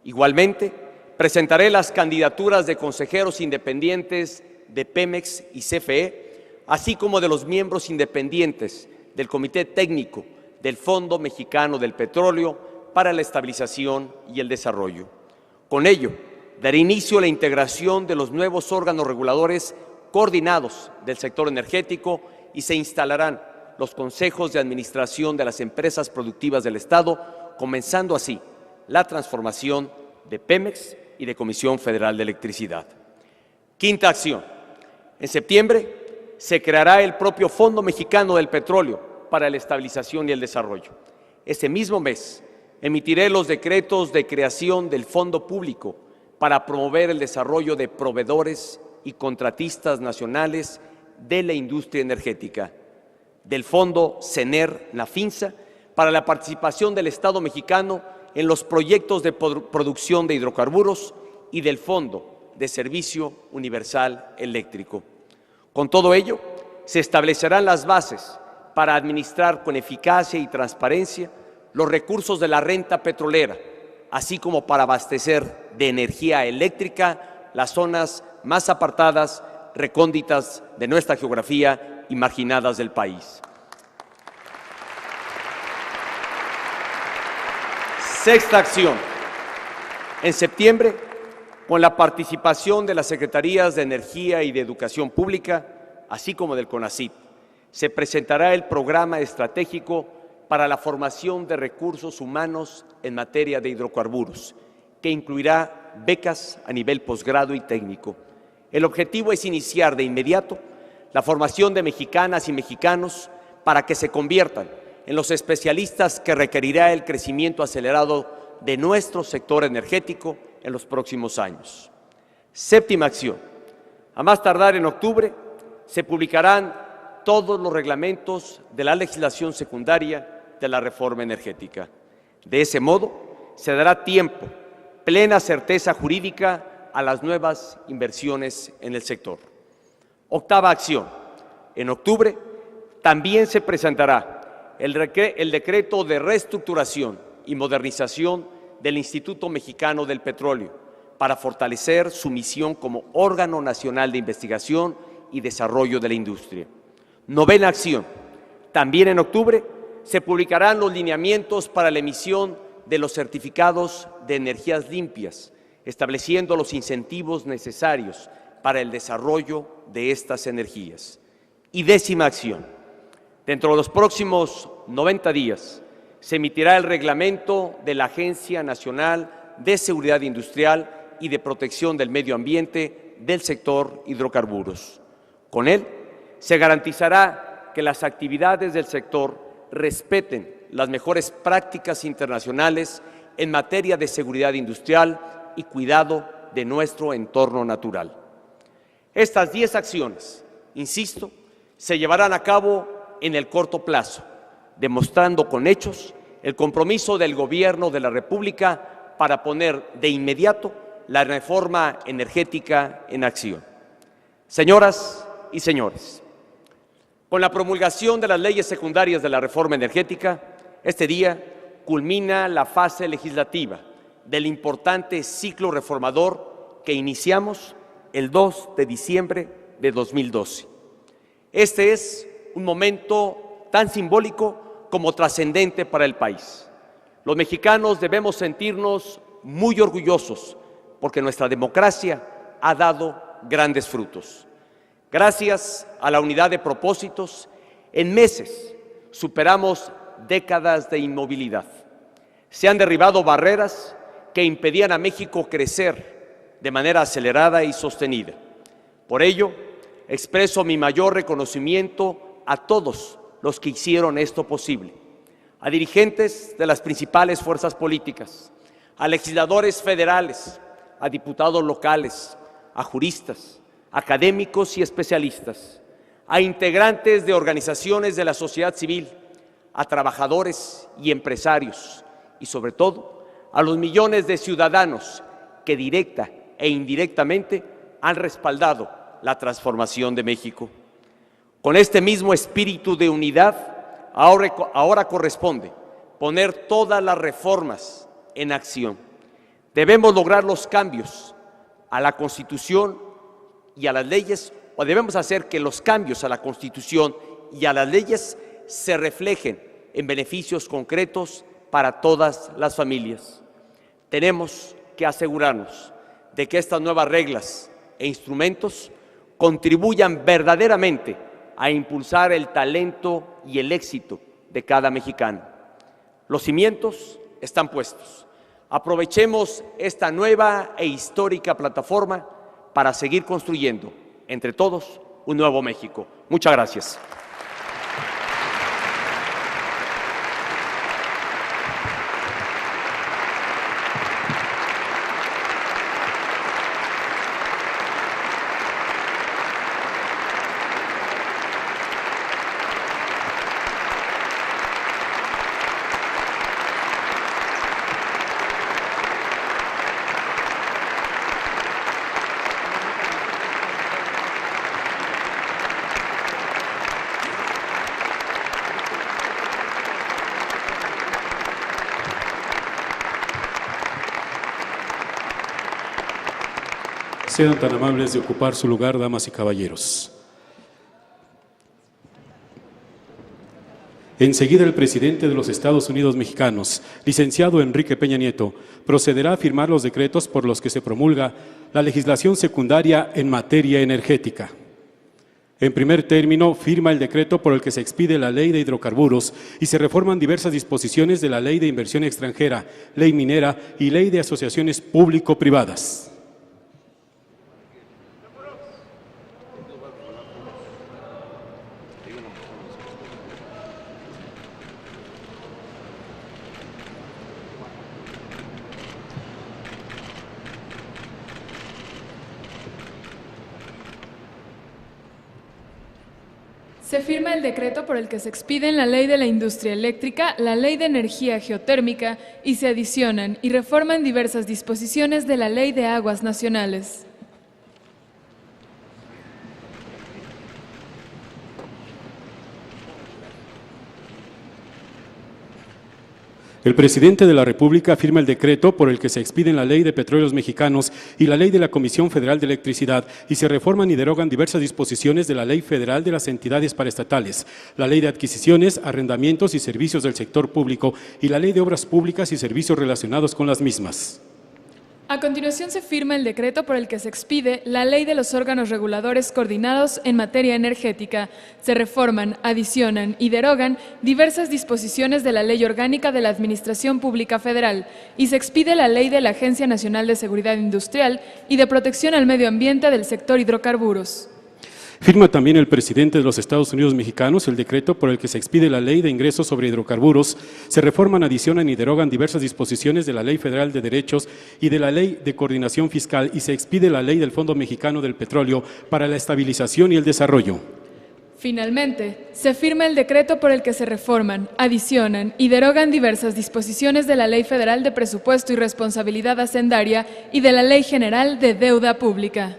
Igualmente, presentaré las candidaturas de consejeros independientes de Pemex y CFE, así como de los miembros independientes del Comité Técnico del Fondo Mexicano del Petróleo para la Estabilización y el Desarrollo. Con ello, daré inicio a la integración de los nuevos órganos reguladores coordinados del sector energético y se instalarán los consejos de administración de las empresas productivas del Estado, comenzando así la transformación de Pemex y de Comisión Federal de Electricidad. Quinta acción. En septiembre se creará el propio Fondo Mexicano del Petróleo para la Estabilización y el Desarrollo. Ese mismo mes emitiré los decretos de creación del Fondo Público para promover el desarrollo de proveedores y contratistas nacionales de la industria energética. del Fondo CENER-NAFINSA para la participación del Estado mexicano en los proyectos de producción de hidrocarburos y del Fondo de Servicio Universal Eléctrico. Con todo ello, se establecerán las bases para administrar con eficacia y transparencia los recursos de la renta petrolera, así como para abastecer de energía eléctrica las zonas más apartadas, recónditas de nuestra geografía y marginadas del país. Sexta acción. En septiembre, con la participación de las Secretarías de Energía y de Educación Pública, así como del CONACYT, se presentará el Programa Estratégico para la Formación de Recursos Humanos en materia de hidrocarburos, que incluirá becas a nivel posgrado y técnico. El objetivo es iniciar de inmediato la formación de mexicanas y mexicanos para que se conviertan en los especialistas que requerirá el crecimiento acelerado de nuestro sector energético en los próximos años. Séptima acción. A más tardar en octubre, se publicarán todos los reglamentos de la legislación secundaria de la reforma energética. De ese modo, se dará tiempo, plena certeza jurídica a las nuevas inversiones en el sector. Octava acción. En octubre también se presentará el decreto de reestructuración y modernización del Instituto Mexicano del Petróleo para fortalecer su misión como órgano nacional de investigación y desarrollo de la industria. Novena acción. También en octubre se publicarán los lineamientos para la emisión de los certificados de energías limpias, estableciendo los incentivos necesarios para el desarrollo de estas energías. Y décima acción. Dentro de los próximos 90 días se emitirá el reglamento de la Agencia Nacional de Seguridad Industrial y de Protección del Medio Ambiente del sector hidrocarburos. Con él se garantizará que las actividades del sector respeten las mejores prácticas internacionales en materia de seguridad industrial y cuidado de nuestro entorno natural. Estas 10 acciones, insisto, se llevarán a cabo en el corto plazo, demostrando con hechos el compromiso del Gobierno de la República para poner de inmediato la reforma energética en acción. Señoras y señores, con la promulgación de las leyes secundarias de la reforma energética, este día culmina la fase legislativa del importante ciclo reformador que iniciamos el 2 de diciembre de 2012. Este es un momento tan simbólico como trascendente para el país. Los mexicanos debemos sentirnos muy orgullosos porque nuestra democracia ha dado grandes frutos. Gracias a la unidad de propósitos, en meses superamos décadas de inmovilidad. Se han derribado barreras que impedían a México crecer de manera acelerada y sostenida. Por ello, expreso mi mayor reconocimiento a todos los que hicieron esto posible, a dirigentes de las principales fuerzas políticas, a legisladores federales, a diputados locales, a juristas, académicos y especialistas, a integrantes de organizaciones de la sociedad civil, a trabajadores y empresarios y, sobre todo, a los millones de ciudadanos que directa e indirectamente han respaldado la transformación de México. Con este mismo espíritu de unidad, ahora corresponde poner todas las reformas en acción. Debemos lograr los cambios a la Constitución y a las leyes, o debemos hacer que los cambios a la Constitución y a las leyes se reflejen en beneficios concretos para todas las familias. Tenemos que asegurarnos de que estas nuevas reglas e instrumentos contribuyan verdaderamente a impulsar el talento y el éxito de cada mexicano. Los cimientos están puestos. Aprovechemos esta nueva e histórica plataforma para seguir construyendo, entre todos, un nuevo México. Muchas gracias. Sean tan amables de ocupar su lugar, damas y caballeros. Enseguida el presidente de los Estados Unidos mexicanos, licenciado Enrique Peña Nieto, procederá a firmar los decretos por los que se promulga la legislación secundaria en materia energética. En primer término, firma el decreto por el que se expide la Ley de Hidrocarburos y se reforman diversas disposiciones de la Ley de Inversión Extranjera, Ley Minera y Ley de Asociaciones Público-Privadas. Se firma el decreto por el que se expiden la Ley de la Industria Eléctrica, la Ley de Energía Geotérmica y se adicionan y reforman diversas disposiciones de la Ley de Aguas Nacionales. El presidente de la República firma el decreto por el que se expiden la Ley de Petróleos Mexicanos y la Ley de la Comisión Federal de Electricidad y se reforman y derogan diversas disposiciones de la Ley Federal de las Entidades Paraestatales, la Ley de Adquisiciones, Arrendamientos y Servicios del Sector Público y la Ley de Obras Públicas y Servicios relacionados con las mismas. A continuación se firma el decreto por el que se expide la Ley de los órganos reguladores coordinados en materia energética. Se reforman, adicionan y derogan diversas disposiciones de la Ley Orgánica de la Administración Pública Federal y se expide la Ley de la Agencia Nacional de Seguridad Industrial y de Protección al Medio Ambiente del sector hidrocarburos. Firma también el presidente de los Estados Unidos mexicanos el decreto por el que se expide la Ley de Ingresos sobre Hidrocarburos, se reforman, adicionan y derogan diversas disposiciones de la Ley Federal de Derechos y de la Ley de Coordinación Fiscal y se expide la Ley del Fondo Mexicano del Petróleo para la Estabilización y el Desarrollo. Finalmente, se firma el decreto por el que se reforman, adicionan y derogan diversas disposiciones de la Ley Federal de Presupuesto y Responsabilidad Hacendaria y de la Ley General de Deuda Pública.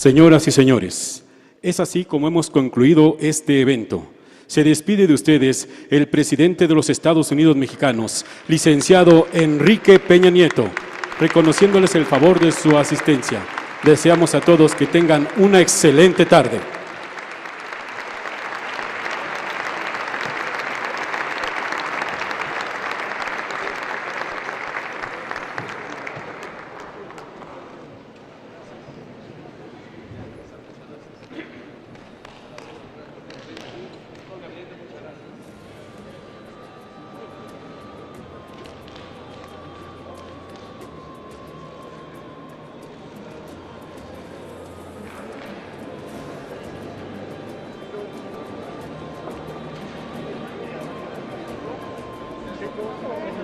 Señoras y señores, es así como hemos concluido este evento. Se despide de ustedes el presidente de los Estados Unidos mexicanos, licenciado Enrique Peña Nieto, reconociéndoles el favor de su asistencia. Deseamos a todos que tengan una excelente tarde.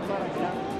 Para allá.